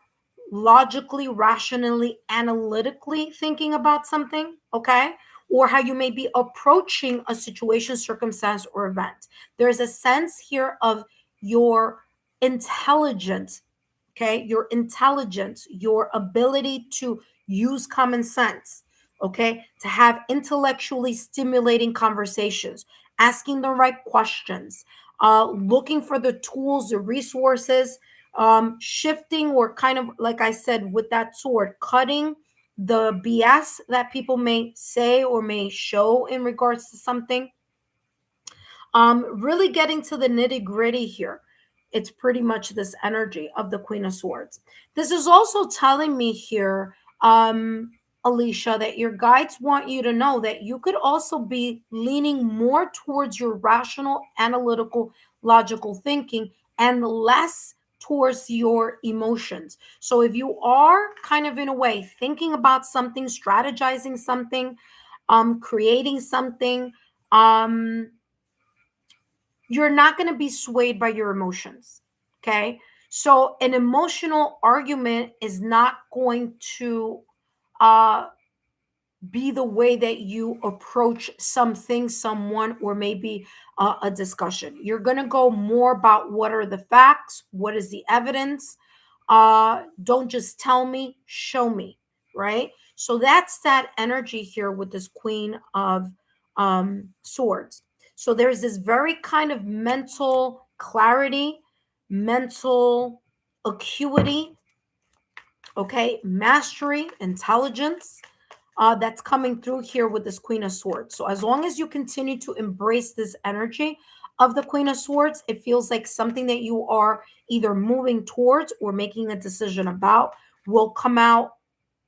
S1: logically, rationally, analytically thinking about something, okay? Or how you may be approaching a situation, circumstance, or event. There's a sense here of your intelligence, okay? Your intelligence, your ability to use common sense, okay? To have intellectually stimulating conversations, asking the right questions, looking for the tools, the resources, shifting, or kind of, like I said, with that sword, cutting the BS that people may say or may show in regards to something. Really getting to the nitty gritty here. It's pretty much this energy of the Queen of Swords. This is also telling me here, Alicia, that your guides want you to know that you could also be leaning more towards your rational, analytical, logical thinking and less towards your emotions. So if you are kind of in a way thinking about something, strategizing something, creating something, you're not going to be swayed by your emotions. Okay. So an emotional argument is not going to uh, be the way that you approach something, someone, or maybe a discussion. You're going to go more about what are the facts, what is the evidence. Don't just tell me, show me, right? So that's that energy here with this Queen of Swords. So there's this very kind of mental clarity, mental acuity, okay, mastery, intelligence, that's coming through here with this Queen of Swords. So as long as you continue to embrace this energy of the Queen of Swords, it feels like something that you are either moving towards or making a decision about will come out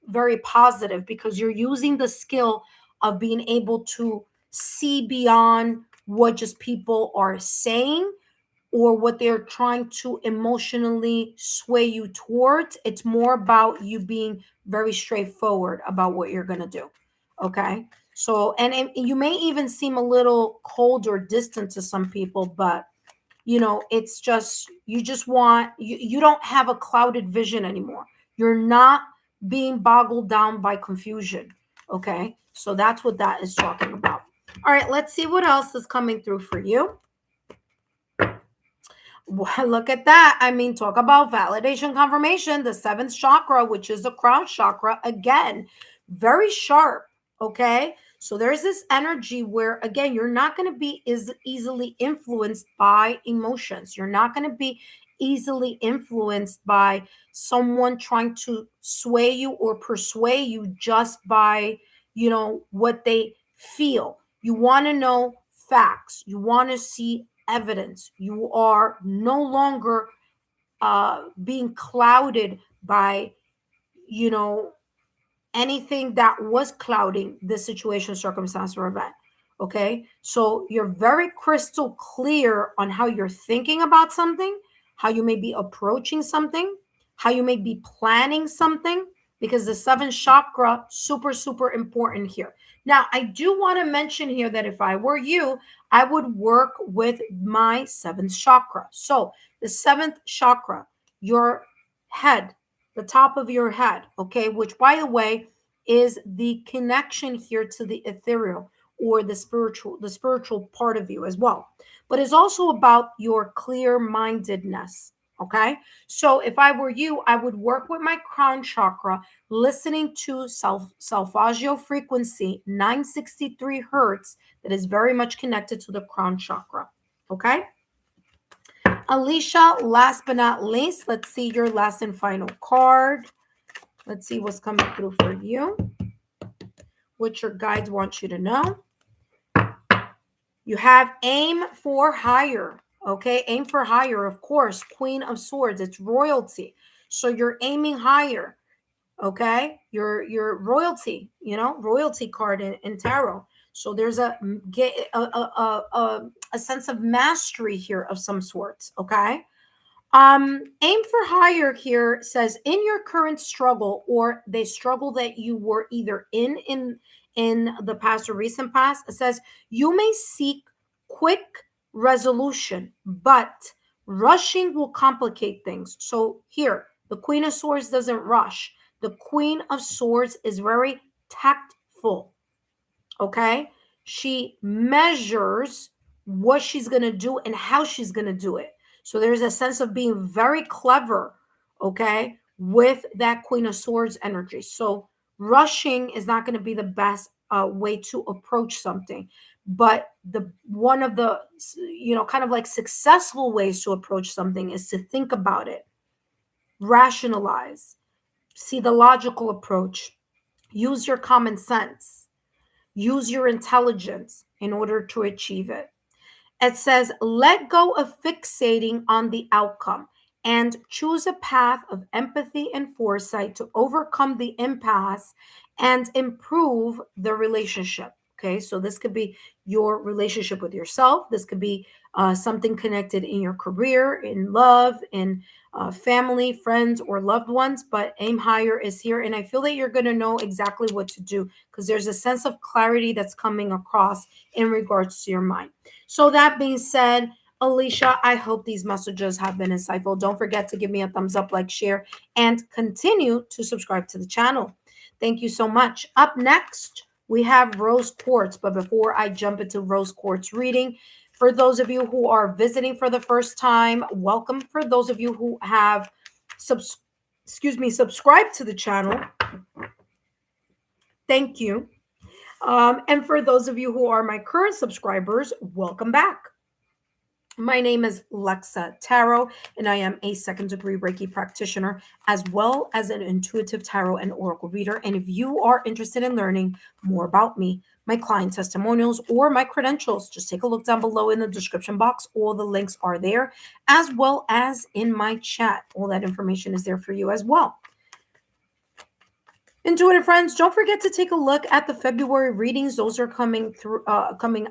S1: very positive, because you're using the skill of being able to see beyond what just people are saying or what they're trying to emotionally sway you towards. It's more about you being very straightforward about what you're going to do. Okay. So, and you may even seem a little cold or distant to some people, but it's just, you just want, you don't have a clouded vision anymore. You're not being boggled down by confusion. Okay. So that's what that is talking about. All right. Let's see what else is coming through for you. Well, look at that. I mean, talk about validation, confirmation, the seventh chakra, which is the crown chakra. Again, very sharp. Okay. So there's this energy where, again, you're not going to be easily influenced by emotions. You're not going to be easily influenced by someone trying to sway you or persuade you just by, what they feel. You want to know facts. You want to see evidence. You are no longer being clouded by, anything that was clouding the situation, circumstance, or event. Okay. So you're very crystal clear on how you're thinking about something, how you may be approaching something, how you may be planning something, because the seventh chakra, super, super important here. Now, I do want to mention here that if I were you, I would work with my seventh chakra. So the seventh chakra, your head, the top of your head, okay, which, by the way, is the connection here to the ethereal or the spiritual part of you as well. But it's also about your clear-mindedness, okay? So if I were you, I would work with my crown chakra, listening to solfeggio frequency 963 hertz, that is very much connected to the crown chakra, okay? Alicia, last but not least, let's see your last and final card. Let's see what's coming through for you, what your guides want you to know. You have aim for higher. Okay, aim for higher, of course. Queen of Swords, it's royalty. So you're aiming higher. Okay, your royalty, royalty card in tarot. So there's a sense of mastery here of some sorts. Okay. Aim for higher here says in your current struggle or the struggle that you were either in the past or recent past. It says you may seek quick resolution, but rushing will complicate things. So here, the Queen of Swords doesn't rush. The Queen of Swords is very tactful. Okay, she measures what she's going to do and how she's going to do it. So there's a sense of being very clever, okay, with that Queen of Swords energy. So rushing is not going to be the best way to approach something, but the one of the kind of like successful ways to approach something is to think about it, rationalize, see the logical approach, use your common sense, use your intelligence in order to achieve it. It says, let go of fixating on the outcome and choose a path of empathy and foresight to overcome the impasse and improve the relationship. Okay, so this could be your relationship with yourself. This could be something connected in your career, in love, in family, friends, or loved ones. But aim higher is here. And I feel that you're going to know exactly what to do because there's a sense of clarity that's coming across in regards to your mind. So that being said, Alicia, I hope these messages have been insightful. Don't forget to give me a thumbs up, like, share, and continue to subscribe to the channel. Thank you so much. Up next, we have Rose Quartz. But before I jump into Rose Quartz reading, for those of you who are visiting for the first time, welcome. For those of you who have subscribed to the channel, thank you. And for those of you who are my current subscribers, welcome back. My name is Lexa Tarot, and I am a second-degree Reiki practitioner, as well as an intuitive tarot and oracle reader. And if you are interested in learning more about me, my client testimonials, or my credentials, just take a look down below in the description box. All the links are there, as well as in my chat. All that information is there for you as well. Intuitive friends, don't forget to take a look at the February readings. Those are coming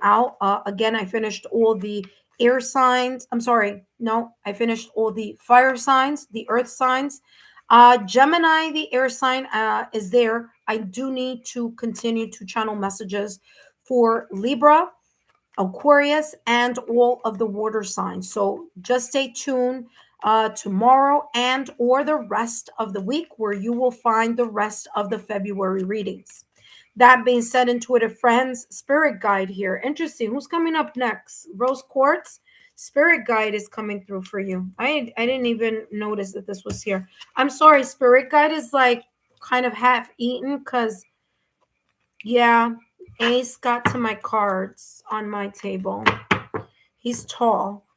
S1: out. Again, I finished all the air signs. I finished all the fire signs, the earth signs. Gemini, the air sign, is there. I do need to continue to channel messages for Libra, Aquarius, and all of the water signs. So just stay tuned tomorrow and or the rest of the week, where you will find the rest of the February readings. That being said, intuitive friends, spirit guide here. Interesting. Who's coming up next? Rose Quartz. Spirit guide is coming through for you. I didn't even notice that this was here. I'm sorry. Spirit guide is like kind of half eaten because, yeah, Ace got to my cards on my table. He's tall.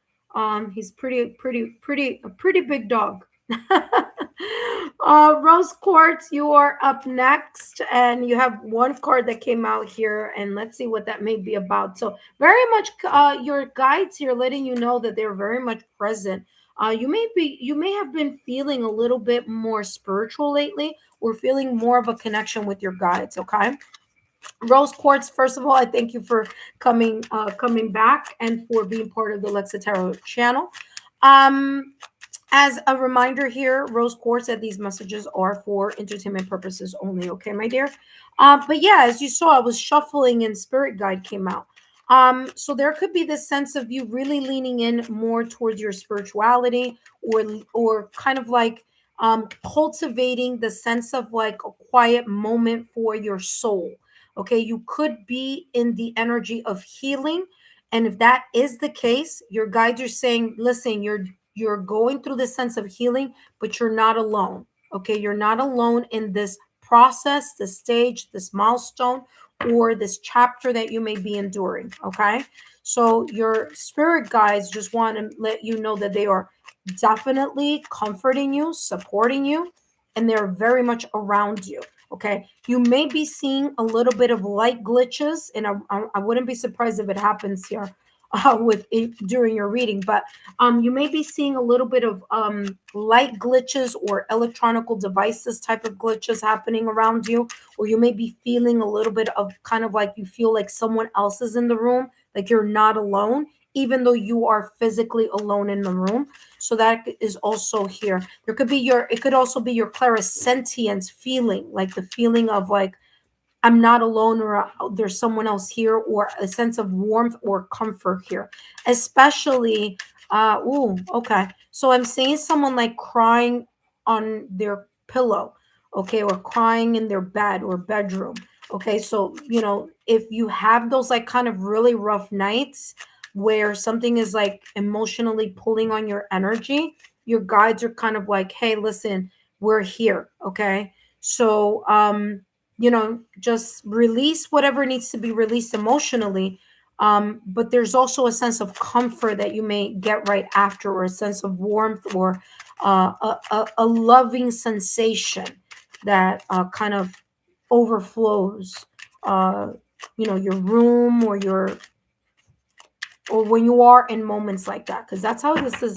S1: He's a pretty big dog. Rose Quartz, you are up next, and you have one card that came out here, and let's see what that may be about. So very much your guides here letting you know that they're very much present. You may have been feeling a little bit more spiritual lately, or feeling more of a connection with your guides. Okay. Rose Quartz, first of all, I thank you for coming back and for being part of the Lexa Tarot channel. As a reminder here, Rose Quartz, that these messages are for entertainment purposes only. Okay, my dear. But yeah, as you saw, I was shuffling and Spirit Guide came out. So there could be this sense of you really leaning in more towards your spirituality, or kind of like cultivating the sense of like a quiet moment for your soul. Okay, you could be in the energy of healing. And if that is the case, your guides are saying, listen, you're going through this sense of healing, but you're not alone. Okay, you're not alone in this process, this stage, this milestone, or this chapter that you may be enduring. Okay, so your spirit guides just want to let you know that they are definitely comforting you, supporting you, and they're very much around you. Okay, you may be seeing a little bit of light glitches, and I wouldn't be surprised if it happens here during your reading. But you may be seeing a little bit of light glitches or electronical devices type of glitches happening around you, or you may be feeling a little bit of kind of like you feel like someone else is in the room, like you're not alone, even though you are physically alone in the room. So that is also here. There could be it could also be your clairsentience feeling, like the feeling of like, I'm not alone, or there's someone else here, or a sense of warmth or comfort here. Especially, okay. So I'm seeing someone like crying on their pillow, okay, or crying in their bed or bedroom. Okay, so if you have those like kind of really rough nights where something is like emotionally pulling on your energy, your guides are kind of like, hey, listen, we're here, okay? So just release whatever needs to be released emotionally. But there's also a sense of comfort that you may get right after, or a sense of warmth, or a loving sensation that kind of overflows your room, or when you are in moments like that, because that's how this is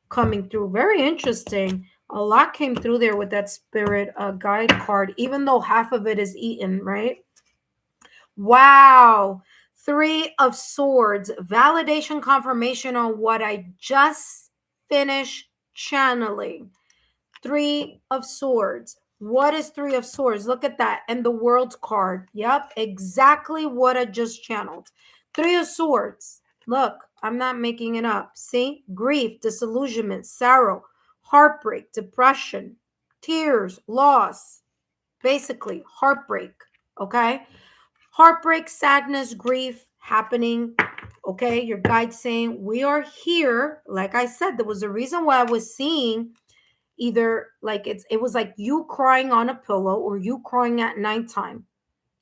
S1: coming through. Very interesting. A lot came through there with that spirit guide card, even though half of it is eaten, right? Wow. Three of Swords. Validation, confirmation on what I just finished channeling. Three of Swords. What is Three of Swords? Look at that. And the World card. Yep, exactly what I just channeled. Three of Swords. Look, I'm not making it up. See? Grief, disillusionment, sorrow, heartbreak, depression, tears, loss. Basically, heartbreak. Okay? Heartbreak, sadness, grief happening. Okay? Your guide saying, we are here. Like I said, there was a reason why I was seeing either like it was like you crying on a pillow, or you crying at nighttime,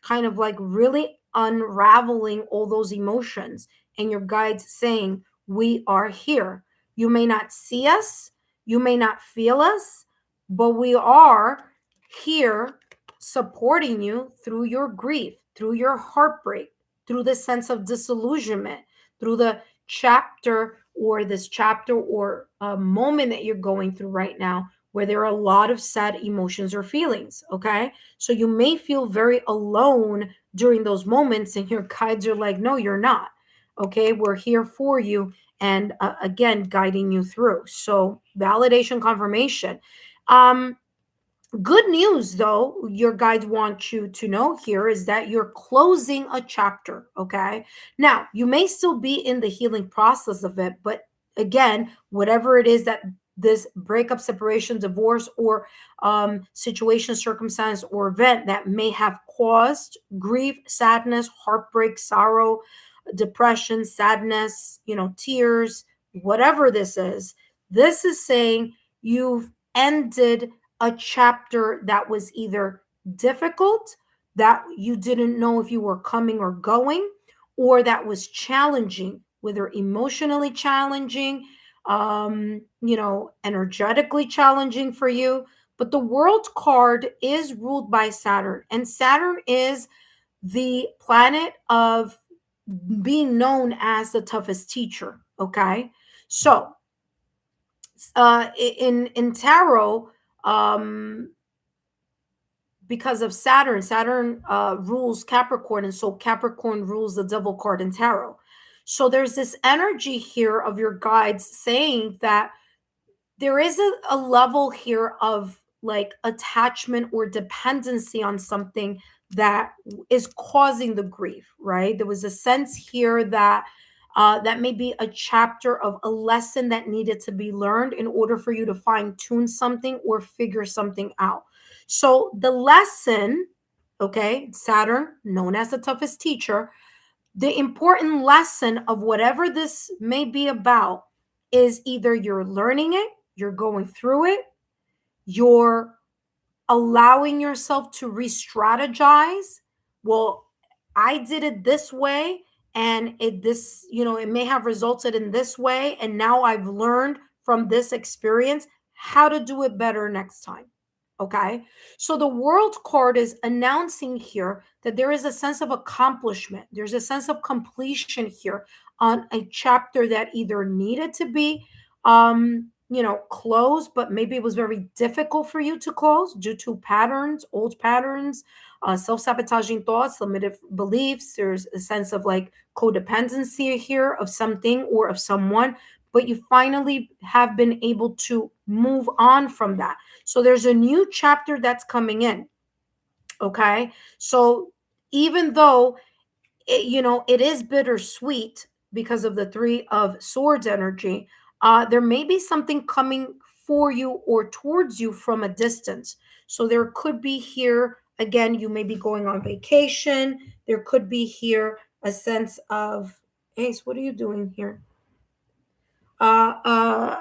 S1: kind of like really unraveling all those emotions, and your guides saying, we are here. You may not see us, you may not feel us, but we are here supporting you through your grief, through your heartbreak, through the sense of disillusionment, through the chapter or a moment that you're going through right now, where there are a lot of sad emotions or feelings. Okay, so you may feel very alone during those moments, and your guides are like, no, you're not. Okay, we're here for you, and again, guiding you through. So validation, confirmation. Good news, though, your guides want you to know here is that you're closing a chapter. Okay, now you may still be in the healing process of it, but again, whatever it is that this breakup, separation, divorce, or situation, circumstance, or event that may have caused grief, sadness, heartbreak, sorrow, depression, sadness, tears, whatever this is saying you've ended a chapter that was either difficult, that you didn't know if you were coming or going, or that was challenging, whether emotionally challenging, energetically challenging for you. But the World card is ruled by Saturn, and Saturn is the planet of being known as the toughest teacher. Okay, so in tarot, um, because of Saturn rules Capricorn, and so Capricorn rules the Devil card in tarot. So there's this energy here of your guides saying that there is a level here of like attachment or dependency on something that is causing the grief, right? There was a sense here that that may be a chapter of a lesson that needed to be learned in order for you to fine tune something or figure something out. So the lesson, okay, Saturn, known as the toughest teacher, the important lesson of whatever this may be about is either you're learning it, you're going through it, you're allowing yourself to re-strategize. Well, I did it this way, and it may have resulted in this way, and now I've learned from this experience how to do it better next time. Okay. So the world card is announcing here that there is a sense of accomplishment. There's a sense of completion here on a chapter that either needed to be, closed, but maybe it was very difficult for you to close due to patterns, old patterns, self-sabotaging thoughts, limited beliefs. There's a sense of like codependency here of something or of someone, but you finally have been able to move on from that. So there's a new chapter that's coming in. Okay. So even though it is bittersweet because of the Three of Swords energy, there may be something coming for you or towards you from a distance. So there could be here, again, you may be going on vacation. There could be here a sense of, Ace, what are you doing here?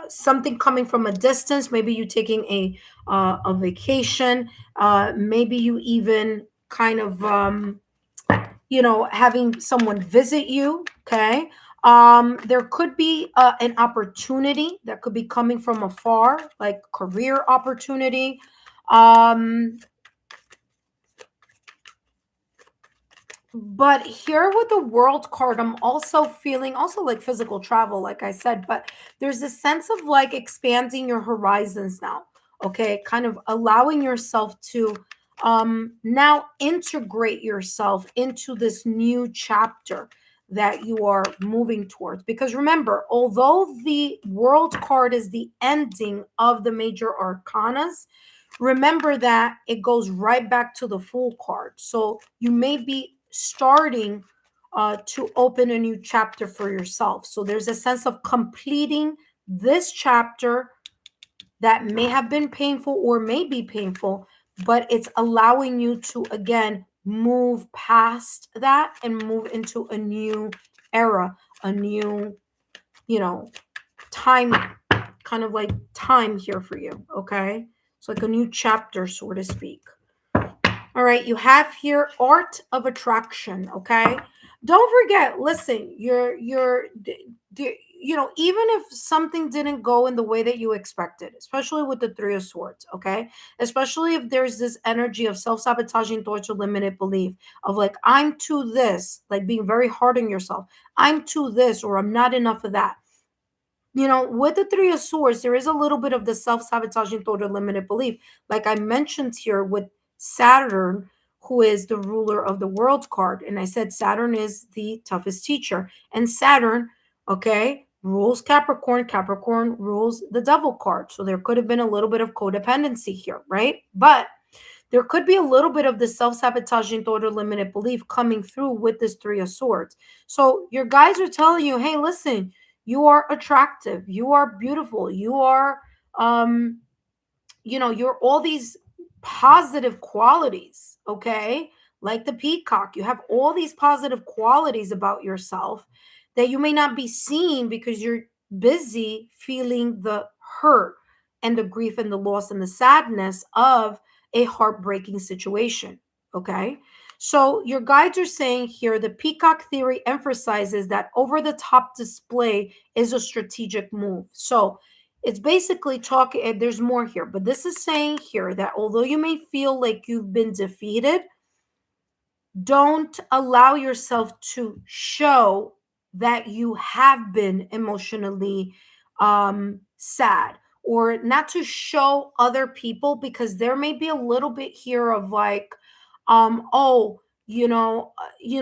S1: Something coming from a distance. Maybe you taking a vacation. Maybe you even kind of having someone visit you. Okay. There could be an opportunity that could be coming from afar, like career opportunity. But here with the world card, I'm also feeling also like physical travel, like I said, but there's a sense of like expanding your horizons now. Okay, kind of allowing yourself to now integrate yourself into this new chapter that you are moving towards. Because remember, although the world card is the ending of the major arcanas, remember that it goes right back to the Fool card. So you may be starting to open a new chapter for yourself. So there's a sense of completing this chapter that may have been painful or may be painful, but it's allowing you to, again, move past that and move into a new era, a new, time, kind of like time here for you. Okay. It's like a new chapter, so to speak. All right, you have here art of attraction. Okay, don't forget. Listen, even if something didn't go in the way that you expected, especially with the Three of Swords. Okay, especially if there's this energy of self-sabotaging thoughts or limited belief of like I'm too this, like being very hard on yourself. I'm too this, or I'm not enough of that. With the Three of Swords, there is a little bit of the self-sabotaging thought or limited belief. Like I mentioned here with Saturn, who is the ruler of the world card. And I said Saturn is the toughest teacher. And Saturn, okay, rules Capricorn. Capricorn rules the devil card. So there could have been a little bit of codependency here, right? But there could be a little bit of the self-sabotaging thought or limited belief coming through with this Three of Swords. So your guys are telling you, hey, listen, you are attractive, you are beautiful, you are you're all these positive qualities. Okay, like the peacock, you have all these positive qualities about yourself that you may not be seeing because you're busy feeling the hurt and the grief and the loss and the sadness of a heartbreaking situation. Okay, so your guides are saying here the peacock theory emphasizes that over the top display is a strategic move. So it's basically talking, there's more here, but this is saying here that although you may feel like you've been defeated, don't allow yourself to show that you have been emotionally sad, or not to show other people, because there may be a little bit here of like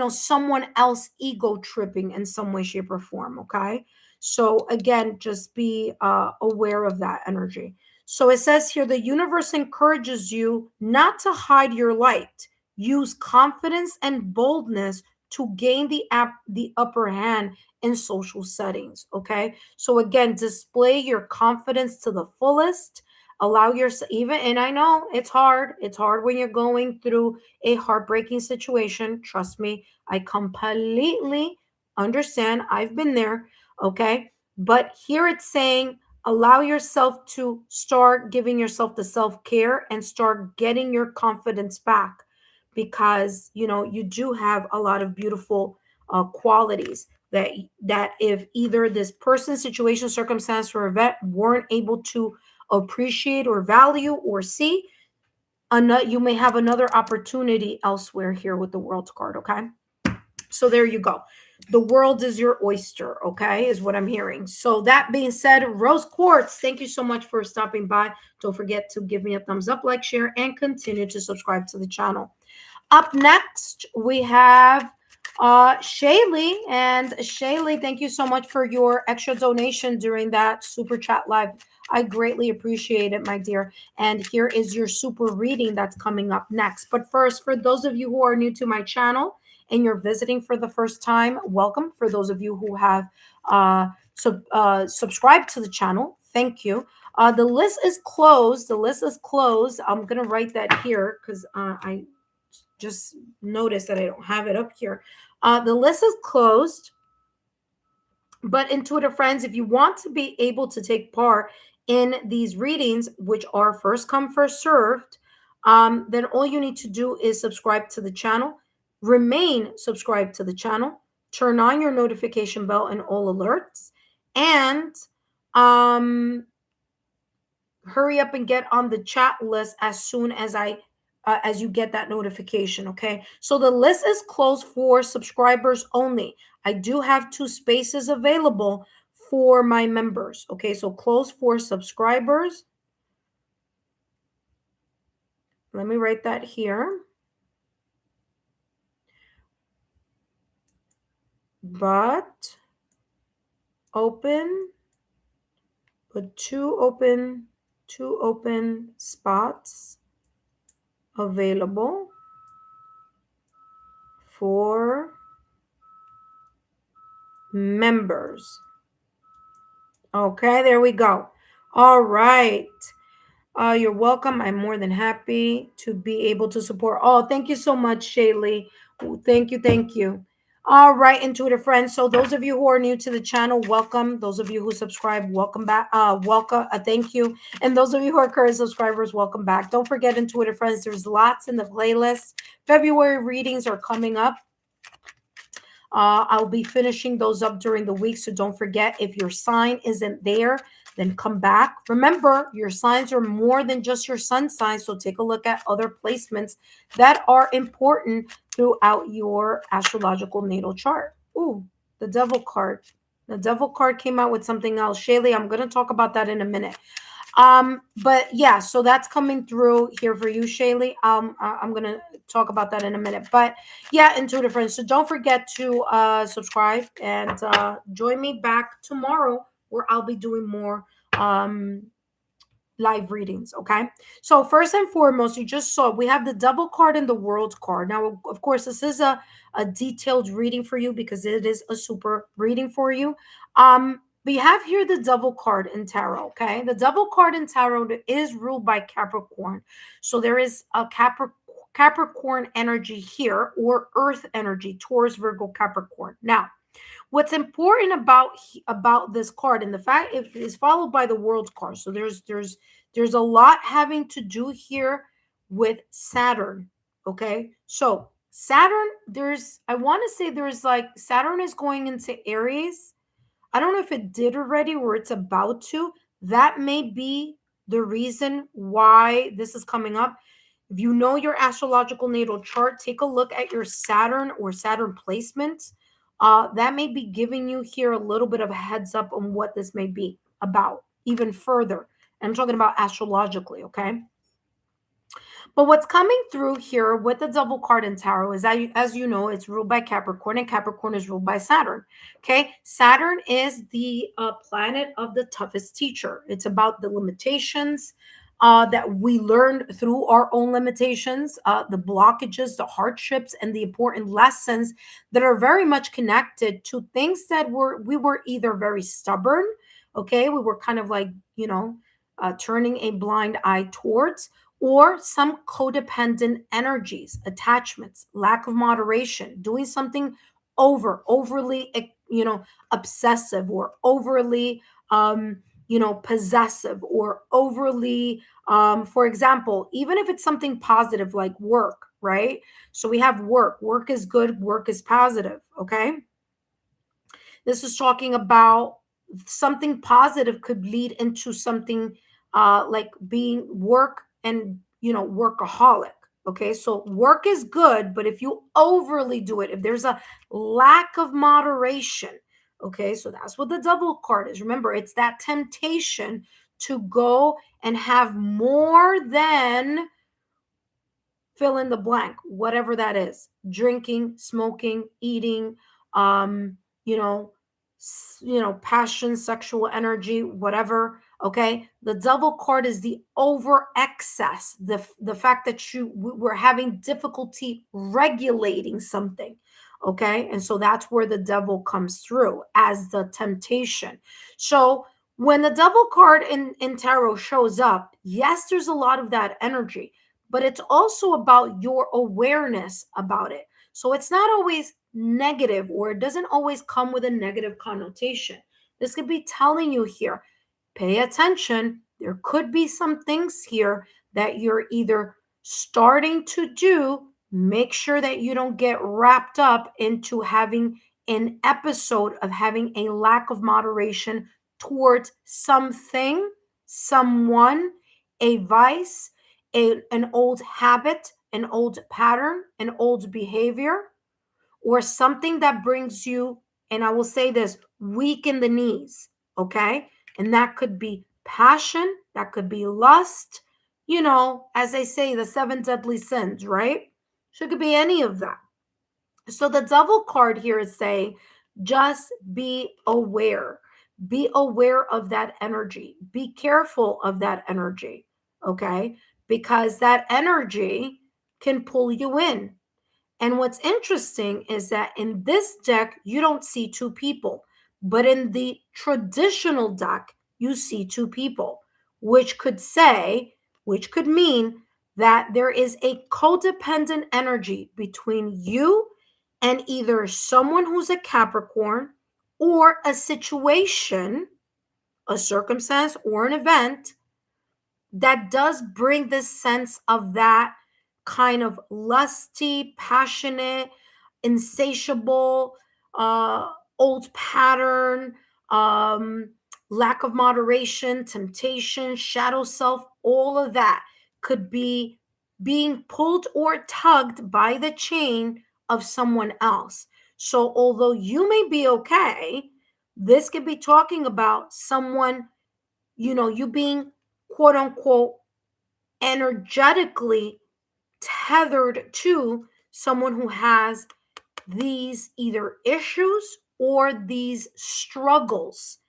S1: someone else ego tripping in some way, shape, or form. Okay, so again, just be aware of that energy. So it says here the universe encourages you not to hide your light. Use confidence and boldness to gain the upper hand in social settings. Okay, so again, display your confidence to the fullest. Allow yourself, even, and I know it's hard. It's hard when you're going through a heartbreaking situation. Trust me, I completely understand. I've been there. Okay, but here it's saying allow yourself to start giving yourself the self-care and start getting your confidence back, because you do have a lot of beautiful qualities that if either this person, situation, circumstance, or event weren't able to appreciate or value or see, you may have another opportunity elsewhere here with the World card, okay? So there you go. The world is your oyster, okay, is what I'm hearing. So that being said, Rose Quartz, thank you so much for stopping by. Don't forget to give me a thumbs up, like, share, and continue to subscribe to the channel. Up next, we have Shaylee. And Shaylee, thank you so much for your extra donation during that super chat live. I greatly appreciate it, my dear. And here is your super reading that's coming up next. But first, for those of you who are new to my channel and you're visiting for the first time, welcome. For those of you who have subscribed to the channel, thank you. The list is closed. The list is closed. I'm going to write that here because I just noticed that I don't have it up here. The list is closed. But intuitive friends, if you want to be able to take part in these readings, which are first come, first served, then all you need to do is subscribe to the channel, remain subscribed to the channel, turn on your notification bell and all alerts, and hurry up and get on the chat list as soon as you get that notification. Okay, so the list is closed for subscribers only. I do have 2 spaces available for my members. Okay, so closed for subscribers. Let me write that here. But open, but two open spots available for members. Okay, there we go. All right. You're welcome. I'm more than happy to be able to support. Oh, thank you so much, Shaylee. Thank you, thank you. All right, intuitive friends. So those of you who are new to the channel, welcome. Those of you who subscribe, welcome back. Welcome. Thank you. And those of you who are current subscribers, welcome back. Don't forget, intuitive friends, there's lots in the playlist. February readings are coming up. I'll be finishing those up during the week. So don't forget, if your sign isn't there, then come back. Remember, your signs are more than just your sun sign. So take a look at other placements that are important throughout your astrological natal chart. Ooh, the devil card. The devil card came out with something else. Shaylee, I'm going to talk about that in a minute. But yeah, so that's coming through here for you, Shaylee. I'm gonna talk about that in a minute. But yeah, intuitive friends. So don't forget to subscribe and join me back tomorrow where I'll be doing more live readings. Okay, so first and foremost, you just saw we have the devil card and the world card. Now, of course, this is a detailed reading for you because it is a super reading for you. We have here the devil card in tarot. Okay, the devil card in tarot is ruled by Capricorn, so there is a Capricorn energy here, or earth energy, Taurus, Virgo, Capricorn. Now, what's important about this card, and the fact it is followed by the world card, so there's a lot having to do here with Saturn. Okay, so Saturn, I want to say there's like Saturn is going into Aries. I don't know if it did already or it's about to. That may be the reason why this is coming up. If you know your astrological natal chart, take a look at your Saturn or Saturn placements. That may be giving you here a little bit of a heads up on what this may be about even further. I'm talking about astrologically, okay? But what's coming through here with the double card in tarot is that, as you know, it's ruled by Capricorn, and Capricorn is ruled by Saturn. Okay, Saturn is the planet of the toughest teacher. It's about the limitations that we learned through our own limitations, the blockages, the hardships, and the important lessons that are very much connected to things that we were either very stubborn. Okay, we were kind of like, turning a blind eye towards, or some codependent energies, attachments, lack of moderation, doing something overly, obsessive, or overly, possessive, or overly, for example, even if it's something positive like work, right? So we have work. Work is good. Work is positive. Okay. This is talking about something positive could lead into something like being work and workaholic. Okay, so work is good, but if you overly do it, if there's a lack of moderation, okay, so that's what the devil card is. Remember, it's that temptation to go and have more than fill in the blank, whatever that is: drinking, smoking, eating, um, you know, passion, sexual energy, whatever. Okay, the devil card is the over excess, the fact that we're having difficulty regulating something. Okay, and so that's where the devil comes through as the temptation. So when the devil card in tarot shows up, yes, there's a lot of that energy, but it's also about your awareness about it. So it's not always negative, or it doesn't always come with a negative connotation. This could be telling you here, pay attention. There could be some things here that you're either starting to do. Make sure that you don't get wrapped up into having an episode of having a lack of moderation towards something, someone, a vice, an old habit, an old pattern, an old behavior, or something that brings you, and I will say this, weak in the knees. Okay. And that could be passion, that could be lust, as they say, the seven deadly sins, right? So it could be any of that. So the devil card here is saying, just be aware. Be aware of that energy. Be careful of that energy. Okay. Because that energy can pull you in. And what's interesting is that in this deck, you don't see two people, but in the traditional deck, you see two people, which could mean that there is a codependent energy between you and either someone who's a Capricorn, or a situation, a circumstance, or an event that does bring this sense of that kind of lusty, passionate, insatiable, old pattern, um, lack of moderation, temptation, shadow self. All of that could be being pulled or tugged by the chain of someone else. So although you may be okay, this could be talking about someone, you being quote unquote energetically tethered to someone who has these either issues or these struggles.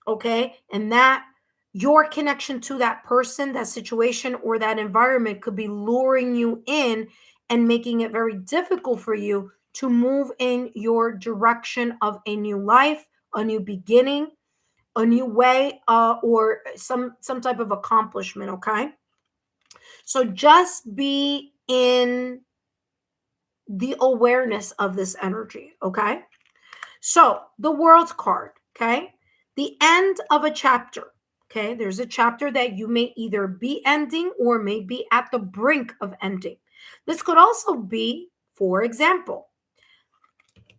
S1: Okay. And that your connection to that person, that situation, or that environment could be luring you in and making it very difficult for you to move in your direction of a new life, a new beginning, a new way, or some type of accomplishment. Okay. So just be in the awareness of this energy. Okay. So the world card. Okay. The end of a chapter. Okay. There's a chapter that you may either be ending or may be at the brink of ending. This could also be, for example,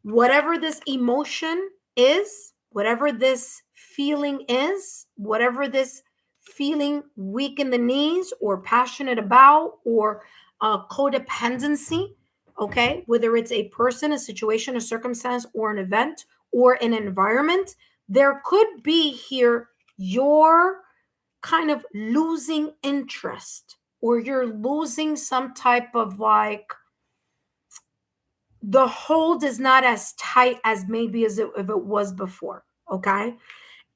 S1: whatever this emotion is, whatever this feeling is, whatever this feeling weak in the knees or passionate about, or codependency, okay, whether it's a person, a situation, a circumstance, or an event, or an environment, there could be here your kind of losing interest, or you're losing some type of like, the hold is not as tight as maybe if it was before. Okay.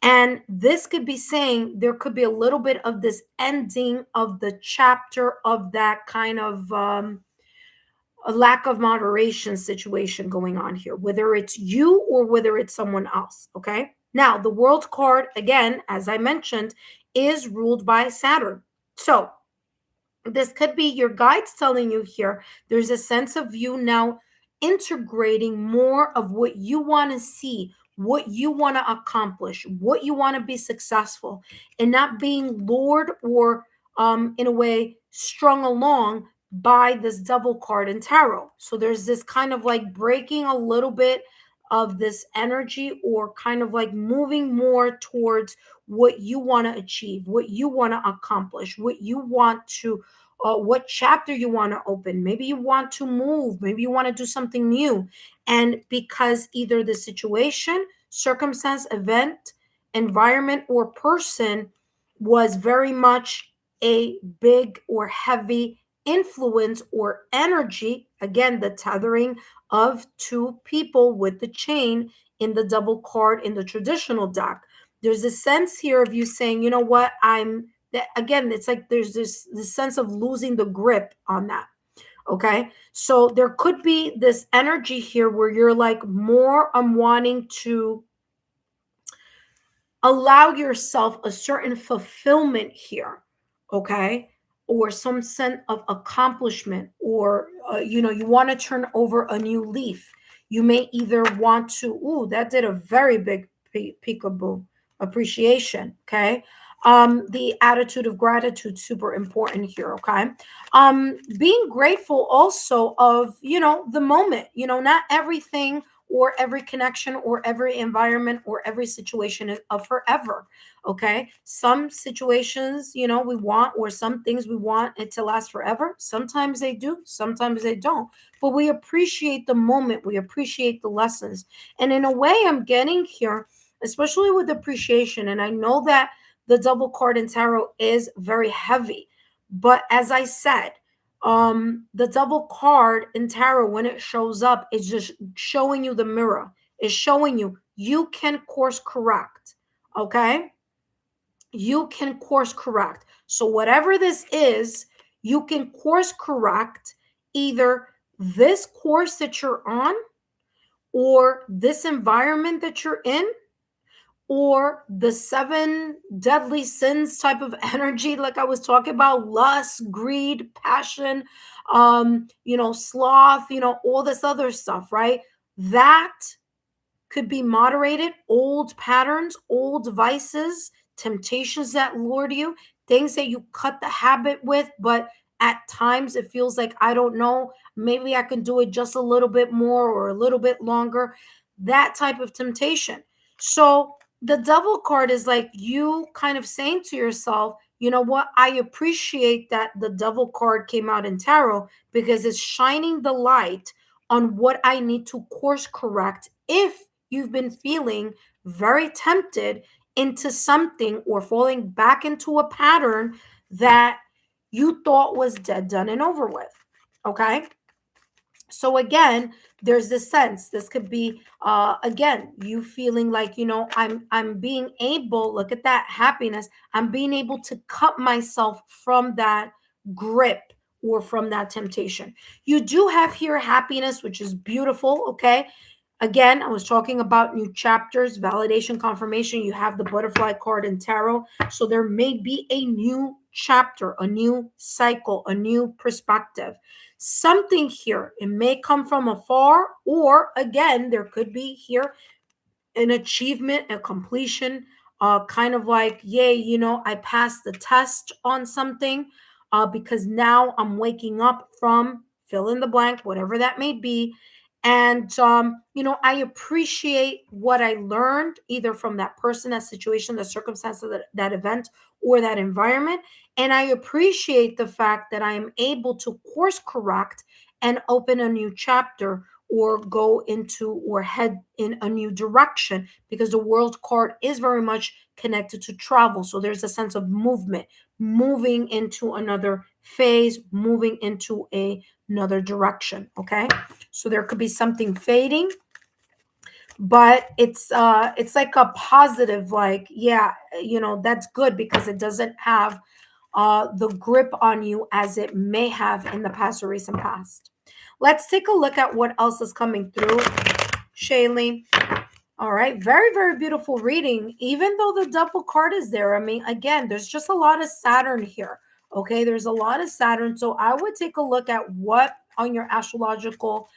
S1: And this could be saying there could be a little bit of this ending of the chapter of that kind of a lack of moderation situation going on here, whether it's you or whether it's someone else. Okay. Now, the world card, again, as I mentioned, is ruled by Saturn. So this could be your guides telling you here there's a sense of you now integrating more of what you want to see, what you want to accomplish, what you want to be successful, and not being lured or in a way strung along by this devil card in tarot. So there's this kind of like breaking a little bit of this energy, or kind of like moving more towards what you want to achieve, what you want to accomplish, what you want to what chapter you want to open. Maybe you want to move. Maybe you want to do something new. And because either the situation, circumstance, event, environment, or person was very much a big or heavy influence or energy, again, the tethering of two people with the chain in the double card in the traditional deck. There's a sense here of you saying, you know what, I'm that again, it's like there's this sense of losing the grip on that. Okay. So there could be this energy here where you're like, more I'm wanting to allow yourself a certain fulfillment here, okay, or some sense of accomplishment, or you want to turn over a new leaf. You may either want to, ooh, that did a very big peekaboo, appreciation, okay. The attitude of gratitude, super important here, okay. Being grateful also of, the moment, not everything or every connection or every environment or every situation is of forever. Okay. Some situations, we want, or some things we want it to last forever. Sometimes they do, sometimes they don't. But we appreciate the moment, we appreciate the lessons. And in a way, I'm getting here, especially with appreciation. And I know that the double card in tarot is very heavy. But as I said, the double card in tarot, when it shows up, is just showing you the mirror. It's showing you you can course correct. Okay, you can course correct. So whatever this is, you can course correct either this course that you're on, or this environment that you're in, or the seven deadly sins type of energy, like I was talking about: lust, greed, passion, sloth, all this other stuff, right? That could be moderated. Old patterns, old vices, temptations that lure you, things that you cut the habit with, but at times it feels like, I don't know, maybe I can do it just a little bit more or a little bit longer. That type of temptation. So the devil card is like you kind of saying to yourself, you know what? I appreciate that the devil card came out in tarot, because it's shining the light on what I need to course correct if you've been feeling very tempted into something, or falling back into a pattern that you thought was dead, done, and over with. Okay. So again, there's this sense, this could be again, you feeling like, I'm being able, look at that happiness, I'm being able to cut myself from that grip or from that temptation. You do have here happiness, which is beautiful. Okay. Again, I was talking about new chapters, validation, confirmation. You have the butterfly card in tarot. So there may be a new chapter, a new cycle, a new perspective. Something here, it may come from afar, or again, there could be here an achievement, a completion, kind of like, yay, I passed the test on something, because now I'm waking up from fill in the blank, whatever that may be. And, I appreciate what I learned either from that person, that situation, the circumstance of that event, or that environment. And I appreciate the fact that I am able to course correct and open a new chapter, or go into or head in a new direction, because the world card is very much connected to travel. So there's a sense of movement, moving into another phase, moving into another direction. Okay. So there could be something fading, but it's like a positive, like, yeah, that's good, because it doesn't have the grip on you as it may have in the past or recent past. Let's take a look at what else is coming through, Shaylee. All right, very, very beautiful reading. Even though the double card is there, I mean, again, there's just a lot of Saturn here. Okay, there's a lot of Saturn. So I would take a look at what on your astrological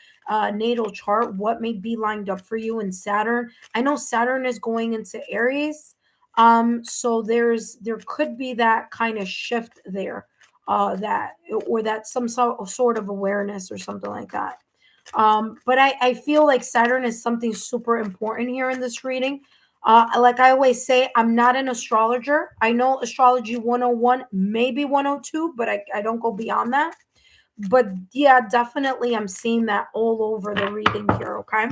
S1: natal chart, what may be lined up for you in Saturn. I know Saturn is going into Aries. So there could be that kind of shift there, that, or that some sort of awareness or something like that. But I feel like Saturn is something super important here in this reading. Like I always say, I'm not an astrologer. I know astrology 101, maybe 102, but I don't go beyond that. But yeah, definitely I'm seeing that all over the reading here, okay?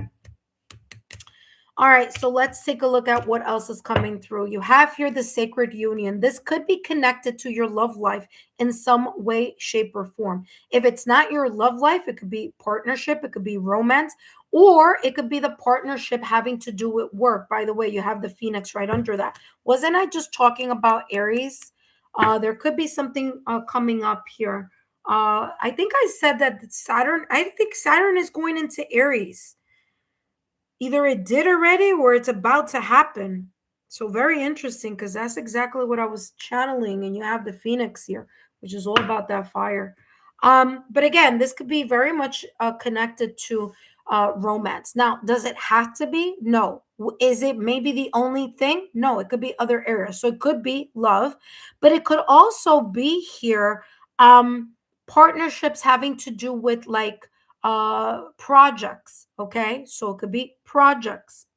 S1: All right, so let's take a look at what else is coming through. You have here the sacred union. This could be connected to your love life in some way, shape, or form. If it's not your love life, it could be partnership, it could be romance, or it could be the partnership having to do with work. By the way, you have the Phoenix right under that. Wasn't I just talking about Aries? There could be something coming up here. I think I said that I think Saturn is going into Aries. Either it did already or it's about to happen. So very interesting, because that's exactly what I was channeling. And you have the Phoenix here, which is all about that fire. But again, this could be very much connected to romance. Now, does it have to be? No. Is it maybe the only thing? No, it could be other areas. So it could be love, but it could also be here partnerships having to do with like projects. Okay, so it could be projects.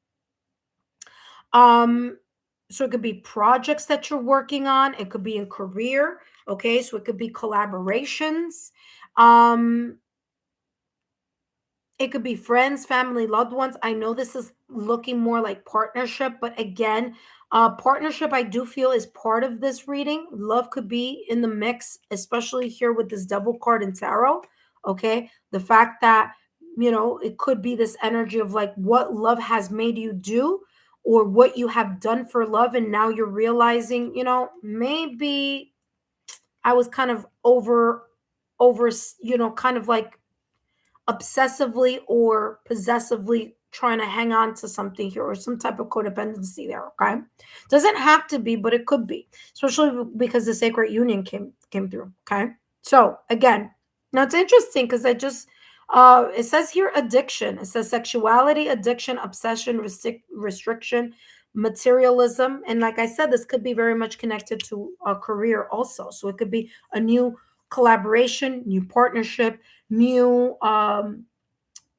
S1: um so it could be projects that you're working on, it could be in career. Okay, so it could be collaborations. um it could be friends, family, loved ones. I know this is looking more like partnership, but again, partnership I do feel is part of this reading. Love could be in the mix, especially here with this double card in tarot. Okay, the fact that it could be this energy of like what love has made you do, or what you have done for love, and now you're realizing, maybe I was kind of over, kind of like obsessively or possessively trying to hang on to something here, or some type of codependency there. Okay, doesn't have to be, but it could be, especially because the sacred union came through. Okay, so again, now it's interesting because I just it says here addiction. It says sexuality, addiction, obsession, restriction, materialism. And like I said, this could be very much connected to a career also. So it could be a new collaboration, new partnership, new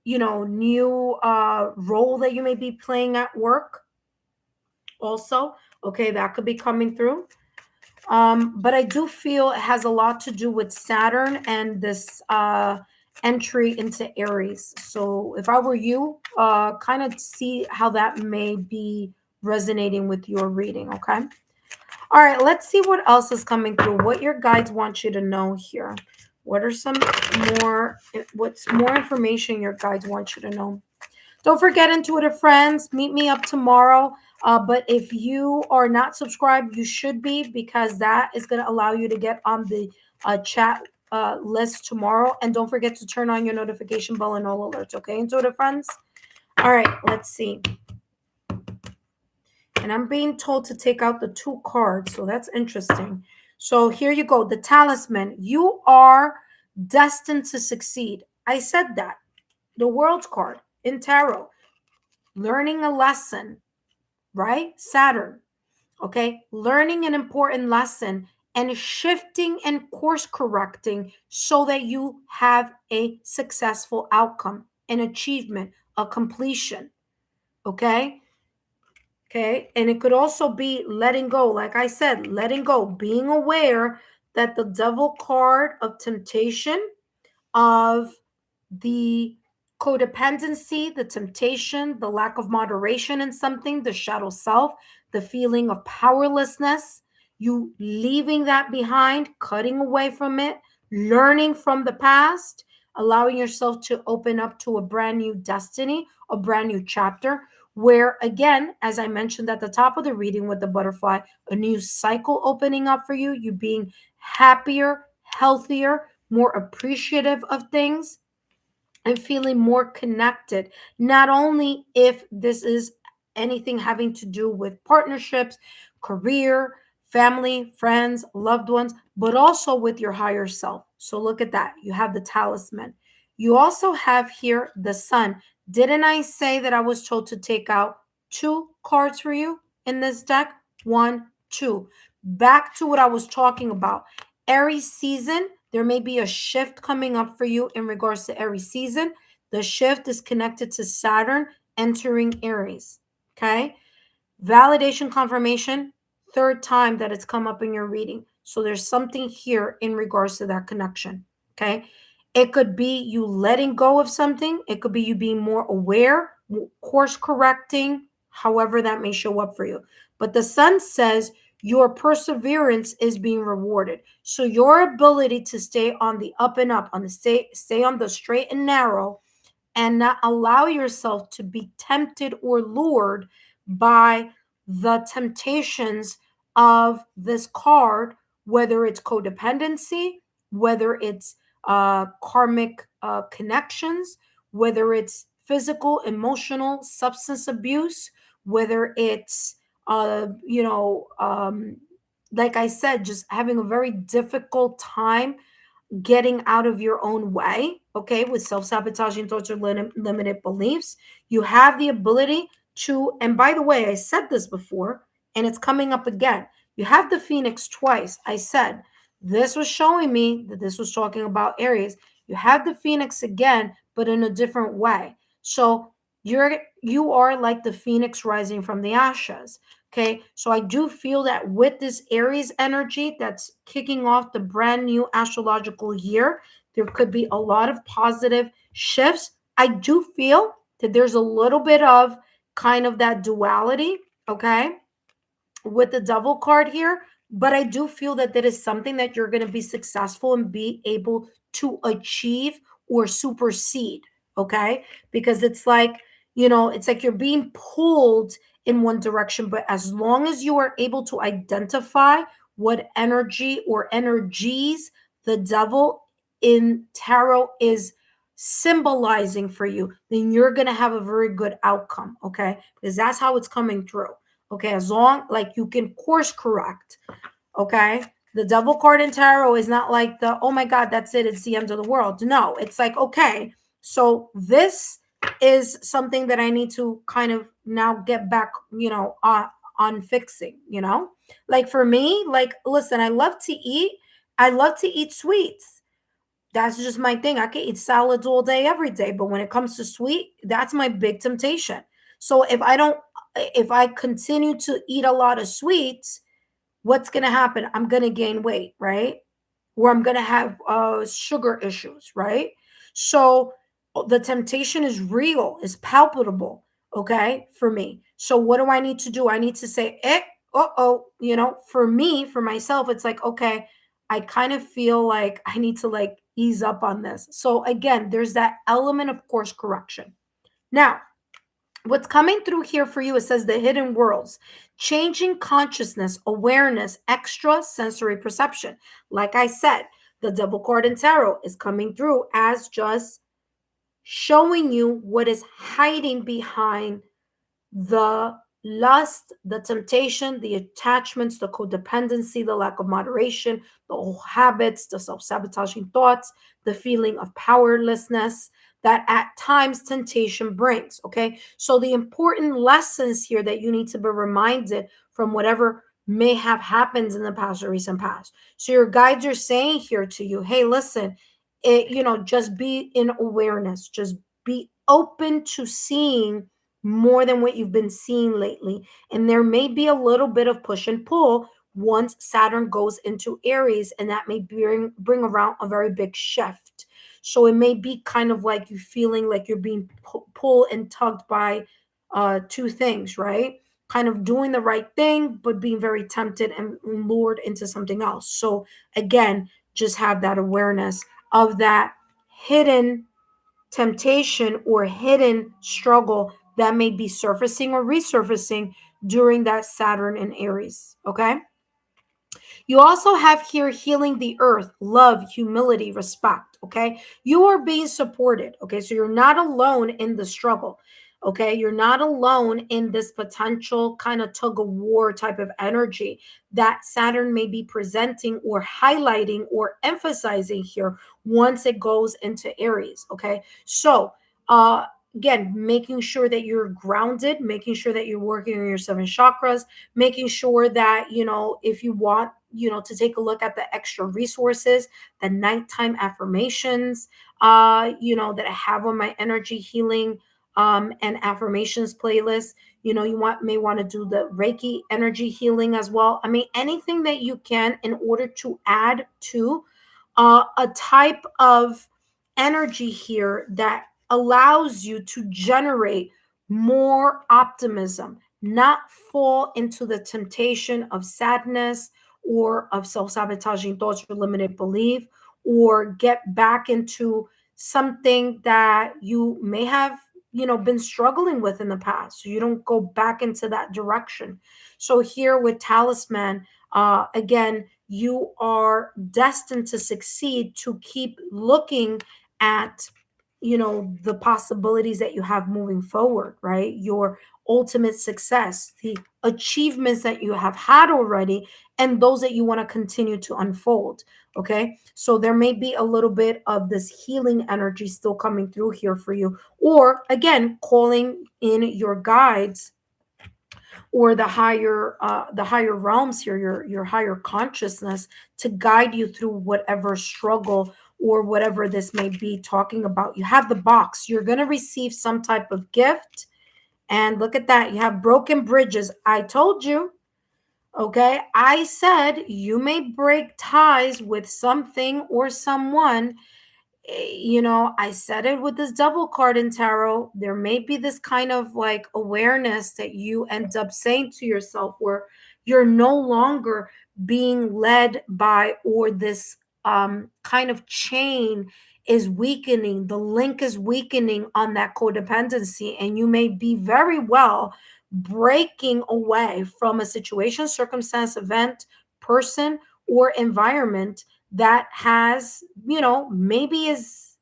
S1: new role that you may be playing at work also. Okay, that could be coming through. But I do feel it has a lot to do with Saturn and this entry into Aries. So if I were you, kind of see how that may be resonating with your reading. Okay, all right, let's see what else is coming through, what your guides want you to know here. What are some what's more information your guides want you to know? Don't forget, intuitive friends, meet me up tomorrow. But if you are not subscribed, you should be, because that is going to allow you to get on the chat list tomorrow. And don't forget to turn on your notification bell and all alerts. Okay, intuitive friends? All right, let's see. And I'm being told to take out the 2 cards, so that's interesting. So here you go, the talisman. You are destined to succeed. I said that. The World's card in tarot. Learning a lesson, right? Saturn. Okay, learning an important lesson and shifting and course correcting so that you have a successful outcome, an achievement, a completion. Okay. Okay. And it could also be letting go. Like I said, letting go, being aware that the devil card of temptation, of the codependency, the temptation, the lack of moderation in something, the shadow self, the feeling of powerlessness, you leaving that behind, cutting away from it, learning from the past, allowing yourself to open up to a brand new destiny, a brand new chapter, where again, as I mentioned at the top of the reading with the butterfly, a new cycle opening up for you, you being happier, healthier, more appreciative of things, and feeling more connected. Not only if this is anything having to do with partnerships, career, family, friends, loved ones, but also with your higher self. So look at that. You have the talisman. You also have here the sun. Didn't I say that I was told to take out 2 cards for you in this deck? 1, 2. Back to what I was talking about. Aries season, there may be a shift coming up for you in regards to Aries season. The shift is connected to Saturn entering Aries. Okay. Validation, confirmation, third time that it's come up in your reading. So there's something here in regards to that connection. Okay. It could be you letting go of something. It could be you being more aware, course correcting, however that may show up for you. But the sun says your perseverance is being rewarded. So your ability to stay on the up and up, on the stay on the straight and narrow, and not allow yourself to be tempted or lured by the temptations of this card, whether it's codependency, whether it's karmic connections, whether it's physical, emotional, substance abuse, whether it's, like I said, just having a very difficult time getting out of your own way, okay, with self-sabotaging thoughts or limited beliefs. You have the ability to, and by the way, I said this before and it's coming up again. You have the Phoenix twice. I said this was showing me that this was talking about Aries. You have the Phoenix again, but in a different way. So you are like the Phoenix rising from the ashes. Okay, so I do feel that with this Aries energy that's kicking off the brand new astrological year, there could be a lot of positive shifts. I do feel that there's a little bit of kind of that duality, okay, with the devil card here, but I do feel that that is something that you're going to be successful and be able to achieve or supersede, okay? Because it's like, it's like you're being pulled in one direction, but as long as you are able to identify what energy or energies the devil in tarot is symbolizing for you, then you're going to have a very good outcome, okay? Because that's how it's coming through. Okay, as long like you can course correct. Okay, the devil card in tarot is not like the, oh my God, that's it, it's the end of the world. No, it's like, okay, so this is something that I need to kind of now get back, on fixing, like for me, like, listen, I love to eat sweets. That's just my thing. I can eat salads all day, every day. But when it comes to sweet, that's my big temptation. So if I continue to eat a lot of sweets, what's going to happen? I'm going to gain weight, right? Or I'm going to have sugar issues, right? So the temptation is real, is palpable, okay, for me. So what do I need to do? I need to say, oh, for me, for myself, it's like, okay, I kind of feel like I need to like ease up on this. So again, there's that element of course correction. Now, what's coming through here for you, it says the hidden worlds, changing consciousness, awareness, extra sensory perception. Like I said, the devil card in tarot is coming through as just showing you what is hiding behind the lust, the temptation, the attachments, the codependency, the lack of moderation, the old habits, the self sabotaging thoughts, the feeling of powerlessness that at times temptation brings. Okay. So, the important lessons here that you need to be reminded from whatever may have happened in the past or recent past. So, your guides are saying here to you, hey, listen, just be in awareness, just be open to seeing more than what you've been seeing lately. And there may be a little bit of push and pull once Saturn goes into Aries, and that may bring around a very big shift. So it may be kind of like you feeling like you're being pulled and tugged by two things, right? Kind of doing the right thing, but being very tempted and lured into something else. So again, just have that awareness of that hidden temptation or hidden struggle that may be surfacing or resurfacing during that Saturn and Aries. Okay. You also have here healing the earth, love, humility, respect. Okay. You are being supported. Okay. So you're not alone in the struggle. Okay. You're not alone in this potential kind of tug of war type of energy that Saturn may be presenting or highlighting or emphasizing here once it goes into Aries. Okay. So, again, making sure that you're grounded, making sure that you're working on your seven chakras, making sure that, if you want, to take a look at the extra resources, the nighttime affirmations, that I have on my energy healing and affirmations playlist. You know, you may want to do the Reiki energy healing as well. I mean, anything that you can in order to add to a type of energy here that allows you to generate more optimism, not fall into the temptation of sadness or of self-sabotaging thoughts or limited belief, or get back into something that you may have, you know, been struggling with in the past, so you don't go back into that direction. So here with talisman, again, you are destined to succeed, to keep looking at, you know, the possibilities that you have moving forward, right? Your ultimate success, the achievements that you have had already, and those that you want to continue to unfold. Okay, so there may be a little bit of this healing energy still coming through here for you, or again, calling in your guides or the higher realms here, your higher consciousness, to guide you through whatever struggle or whatever this may be talking about. You have the box, you're going to receive some type of gift, and look at that, you have broken bridges. I told you. Okay, I said you may break ties with something or someone. You know, I said it with this double card in tarot. There may be this kind of like awareness that you end up saying to yourself, where you're no longer being led by, or this kind of chain is weakening, the link is weakening on that codependency, and you may be very well breaking away from a situation, circumstance, event, person, or environment that has, you know, maybe is,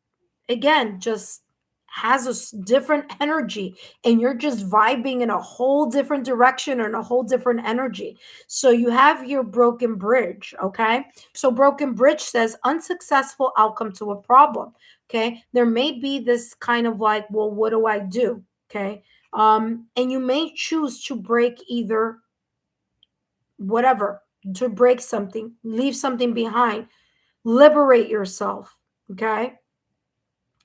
S1: again, just has different energy, and you're just vibing in a whole different direction or in a whole different energy. So you have your broken bridge. Okay, so broken bridge says unsuccessful outcome to a problem. Okay, there may be this kind of like, well, what do I do? Okay, and you may choose to break either, whatever, to break something, leave something behind, liberate yourself. Okay,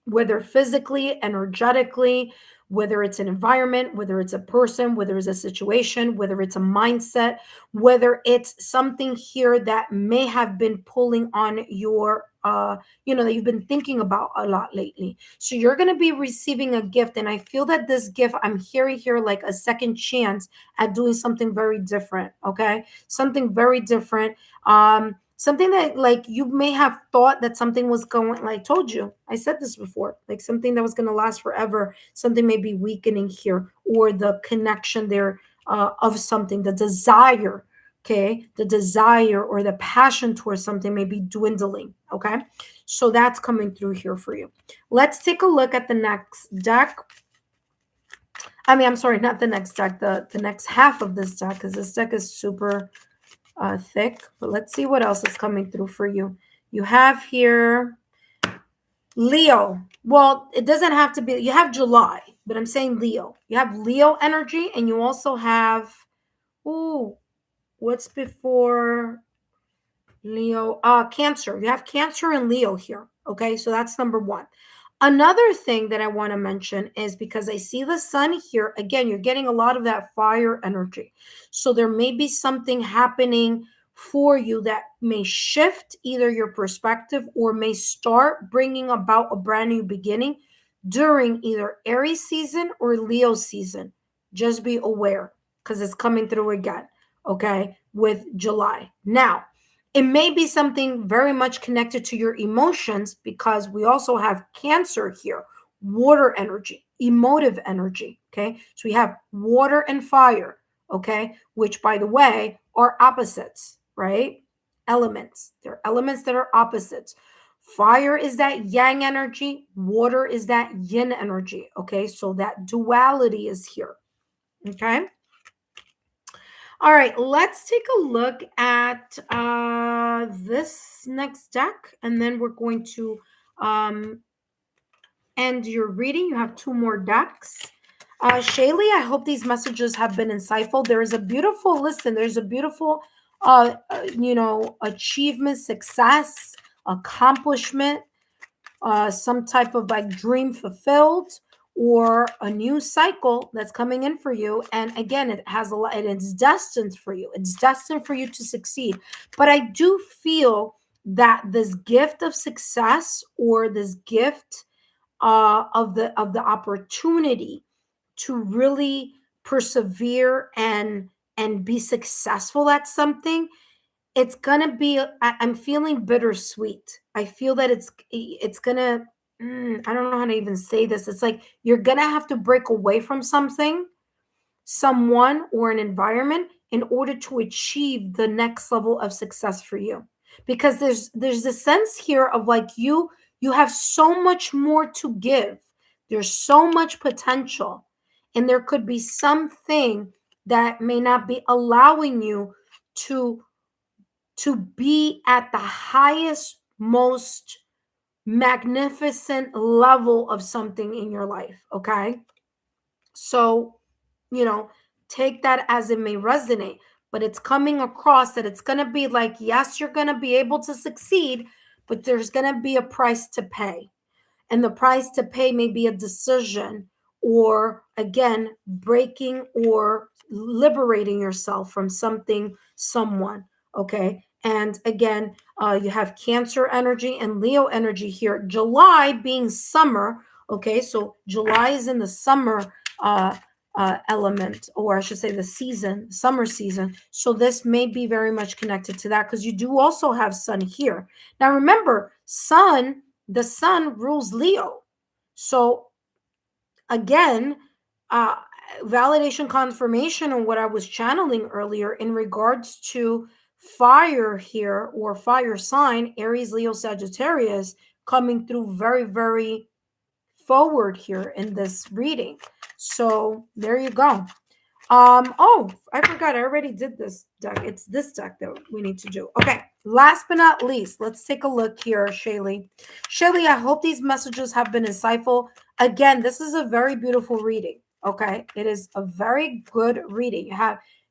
S1: whether physically, energetically, whether it's an environment, whether it's a person, whether it's a situation, whether it's a mindset, whether it's something here that may have been pulling on your, you know, that you've been thinking about a lot lately. So you're going to be receiving a gift. And I feel that this gift, I'm hearing here like a second chance at doing something very different. Okay. Something very different. Something that, like, you may have thought that something was going, like I told you, I said this before, like something that was going to last forever, something may be weakening here, or the connection there of something, the desire, okay, the desire or the passion towards something may be dwindling. Okay, so that's coming through here for you. Let's take a look at the next deck. I mean, I'm sorry, not the next deck, the next half of this deck, because this deck is super thick. But let's see what else is coming through for you. You have here Leo. Well, it doesn't have to be, you have July, but I'm saying Leo. You have Leo energy, and you also have, ooh, what's before Leo? Cancer. You have Cancer and Leo here. Okay, so that's number one. Another thing that I want to mention is, because I see the sun here, again, you're getting a lot of that fire energy. So there may be something happening for you that may shift either your perspective, or may start bringing about a brand new beginning during either Aries season or Leo season. Just be aware, because it's coming through again, okay, with July. Now, it may be something very much connected to your emotions, because we also have Cancer here, water energy, emotive energy. Okay, so we have water and fire. Okay, which, by the way, are opposites, right? Elements. They're elements that are opposites. Fire is that yang energy, water is that yin energy. Okay, so that duality is here. Okay. All right, let's take a look at this next deck, and then we're going to end your reading. You have two more decks. Shaylee, I hope these messages have been insightful. There is a beautiful, listen, there's a beautiful, you know, achievement, success, accomplishment, some type of like dream fulfilled, or a new cycle that's coming in for you. And again, it has a lot, and it's destined for you. It's destined for you to succeed. But I do feel that this gift of success, or this gift of the opportunity to really persevere and be successful at something, it's gonna be, I'm feeling bittersweet. I feel that it's gonna, I don't know how to even say this. It's like you're gonna have to break away from something, someone, or an environment in order to achieve the next level of success for you. Because there's a sense here of like you have so much more to give. There's so much potential, and there could be something that may not be allowing you to be at the highest, most magnificent level of something in your life. Okay. So, take that as it may resonate, but it's coming across that it's going to be like, yes, you're going to be able to succeed, but there's going to be a price to pay. And the price to pay may be a decision, or again, breaking or liberating yourself from something, someone. Okay. And again, you have Cancer energy and Leo energy here. July being summer. Okay. So July is in the summer element, or I should say the season, summer season. So this may be very much connected to that, because you do also have Sun here. Now remember, the sun rules Leo. So again, uh, validation, confirmation on what I was channeling earlier in regards to fire here, or fire sign, Aries, Leo, Sagittarius, coming through very, very forward here in this reading. So there you go. Oh, I forgot. I already did this deck. It's this deck that we need to do. Okay. Last but not least, let's take a look here, Shaylee. Shaylee, I hope these messages have been insightful. Again, this is a very beautiful reading. Okay. It is a very good reading.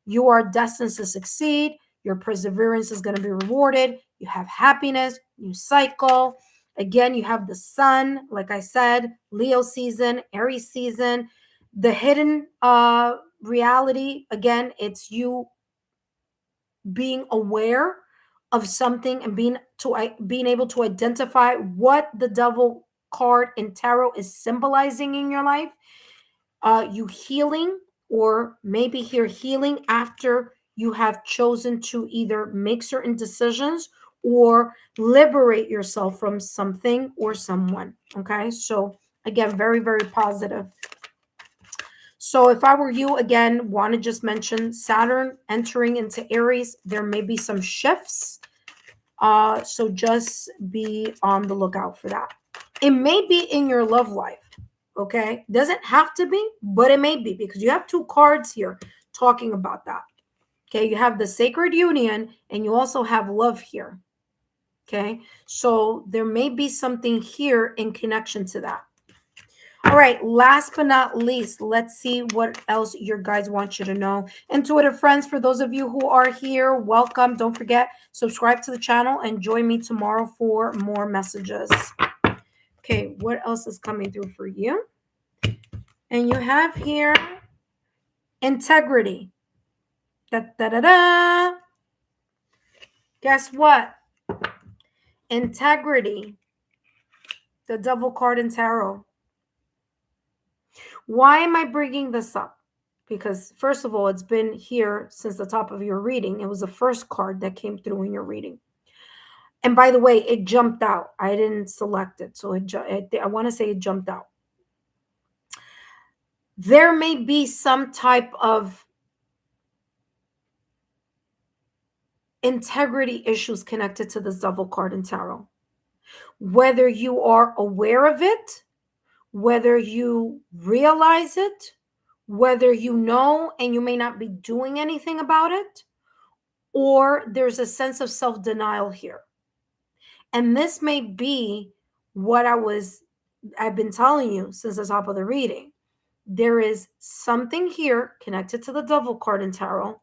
S1: You are destined to succeed. Your perseverance is going to be rewarded. You have happiness, new cycle. Again, you have the sun, like I said, Leo season, Aries season, the hidden reality. Again, it's you being aware of something and being able to identify what the devil card in tarot is symbolizing in your life. You healing, or maybe here healing after you have chosen to either make certain decisions or liberate yourself from something or someone. Okay, so again, very, very positive. So if I were you, again, want to just mention Saturn entering into Aries, there may be some shifts. So just be on the lookout for that. It may be in your love life. Okay. Doesn't have to be, but it may be, because you have two cards here talking about that. Okay. You have the sacred union, and you also have love here. Okay. So there may be something here in connection to that. All right, last but not least, let's see what else your guides want you to know. Intuitive friends, for those of you who are here, welcome. Don't forget, subscribe to the channel and join me tomorrow for more messages. Okay, what else is coming through for you? And you have here integrity. Da, da, da, da. Guess what? Integrity. The devil card in tarot. Why am I bringing this up? Because first of all, it's been here since the top of your reading. It was the first card that came through in your reading. And by the way, it jumped out. I didn't select it. So I want to say it jumped out. There may be some type of integrity issues connected to this devil card in tarot. Whether you are aware of it, whether you realize it, whether you know and you may not be doing anything about it, or there's a sense of self-denial here. And this may be what I've been telling you since the top of the reading. There is something here connected to the devil card in tarot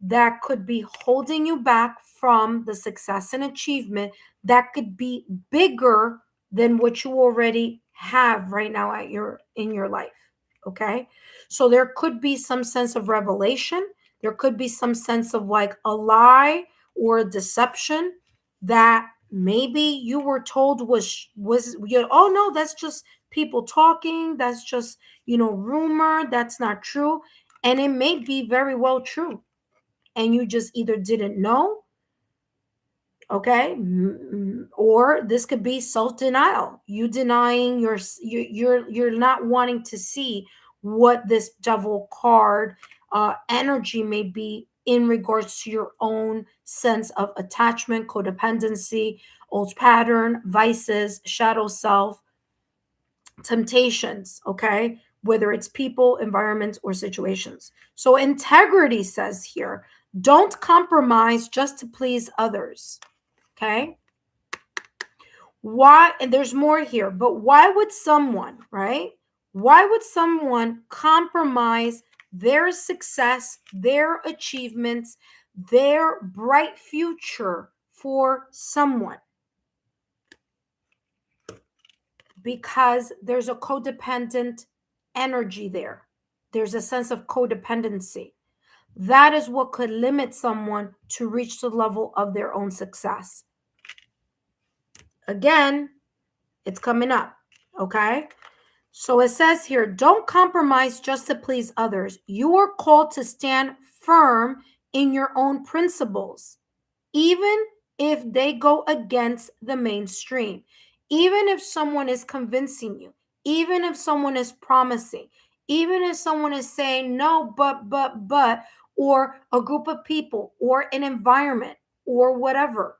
S1: that could be holding you back from the success and achievement that could be bigger than what you already have right now in your life. Okay, so there could be some sense of revelation. There could be some sense of like a lie or a deception that maybe you were told was oh no, that's just people talking, that's just rumor, that's not true. And it may be very well true, and you just either didn't know. Okay, or this could be self-denial, you denying you're not wanting to see what this devil card energy may be in regards to your own sense of attachment, codependency, old pattern, vices, shadow self, temptations. Okay, whether it's people, environments, or situations. So integrity says here, don't compromise just to please others. Okay, why? And there's more here, but why would someone, right? Why would someone compromise their success, their achievements, their bright future for someone? Because there's a codependent energy there. There's a sense of codependency. That is what could limit someone to reach the level of their own success. Again, it's coming up, okay? So it says here, don't compromise just to please others. You are called to stand firm in your own principles, even if they go against the mainstream, even if someone is convincing you, even if someone is promising, even if someone is saying no, but, or a group of people or an environment or whatever.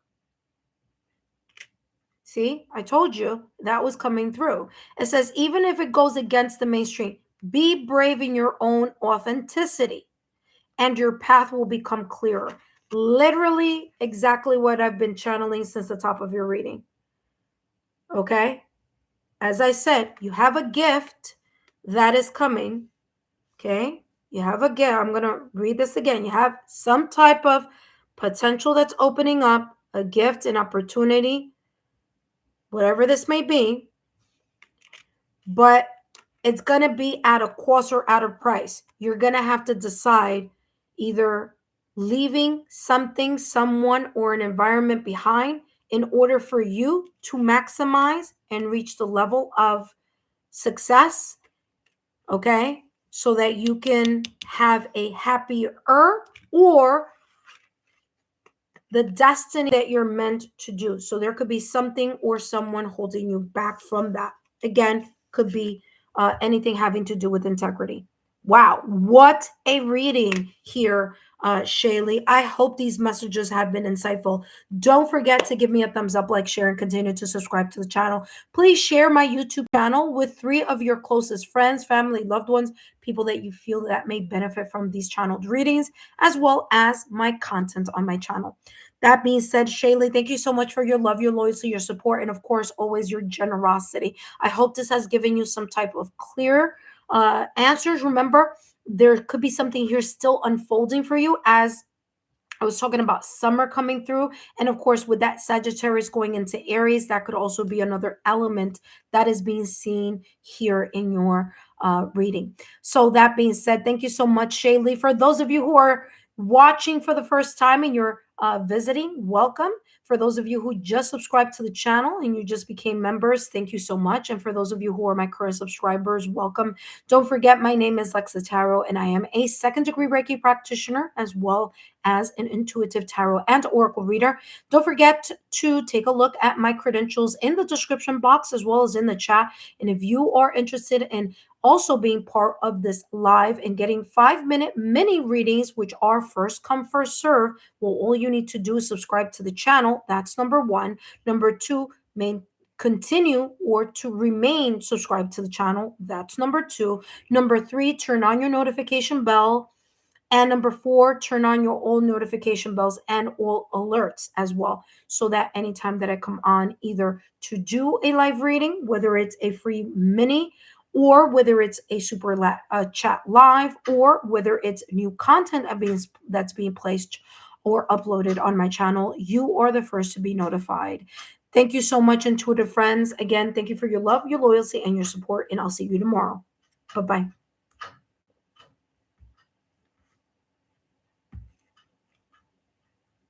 S1: See, I told you that was coming through. It says, even if it goes against the mainstream, be brave in your own authenticity and your path will become clearer. Literally, exactly what I've been channeling since the top of your reading. Okay? As I said, you have a gift that is coming. Okay? You have a gift. I'm going to read this again. You have some type of potential that's opening up, a gift, an opportunity, whatever this may be, but it's going to be at a cost or at a price. You're going to have to decide either leaving something, someone, or an environment behind in order for you to maximize and reach the level of success, okay? So that you can have a happier, or the destiny that you're meant to do. So there could be something or someone holding you back from that. Again, could be anything having to do with integrity. Wow, what a reading here, Shaylee. I hope these messages have been insightful. Don't forget to give me a thumbs up, like, share, and continue to subscribe to the channel. Please share my YouTube channel with 3 of your closest friends, family, loved ones, people that you feel that may benefit from these channeled readings, as well as my content on my channel. That being said, Shaylee, thank you so much for your love, your loyalty, your support, and of course, always your generosity. I hope this has given you some type of clear answers. Remember, there could be something here still unfolding for you, as I was talking about summer coming through. And of course, with that Sagittarius going into Aries, that could also be another element that is being seen here in your reading. So that being said, thank you so much, Shaylee. For those of you who are watching for the first time and you're visiting, welcome. For those of you who just subscribed to the channel and you just became members, thank you so much. And for those of you who are my current subscribers, welcome. Don't forget, my name is Lexa Tarot, and I am a second-degree Reiki practitioner, as well as an intuitive tarot and oracle reader. Don't forget to take a look at my credentials in the description box, as well as in the chat. And if you are interested in also being part of this live and getting 5-minute mini readings, which are first come, first serve, well, all you need to do is subscribe to the channel. That's number 1. Number 2, continue or to remain subscribed to the channel. That's number 2. Number 3, turn on your notification bell. And number 4, turn on your all notification bells and all alerts as well, so that anytime that I come on either to do a live reading, whether it's a free mini, or whether it's a super chat live, or whether it's new content that's being placed or uploaded on my channel, you are the first to be notified. Thank you so much, intuitive friends. Again, thank you for your love, your loyalty, and your support. And I'll see you tomorrow. Bye-bye.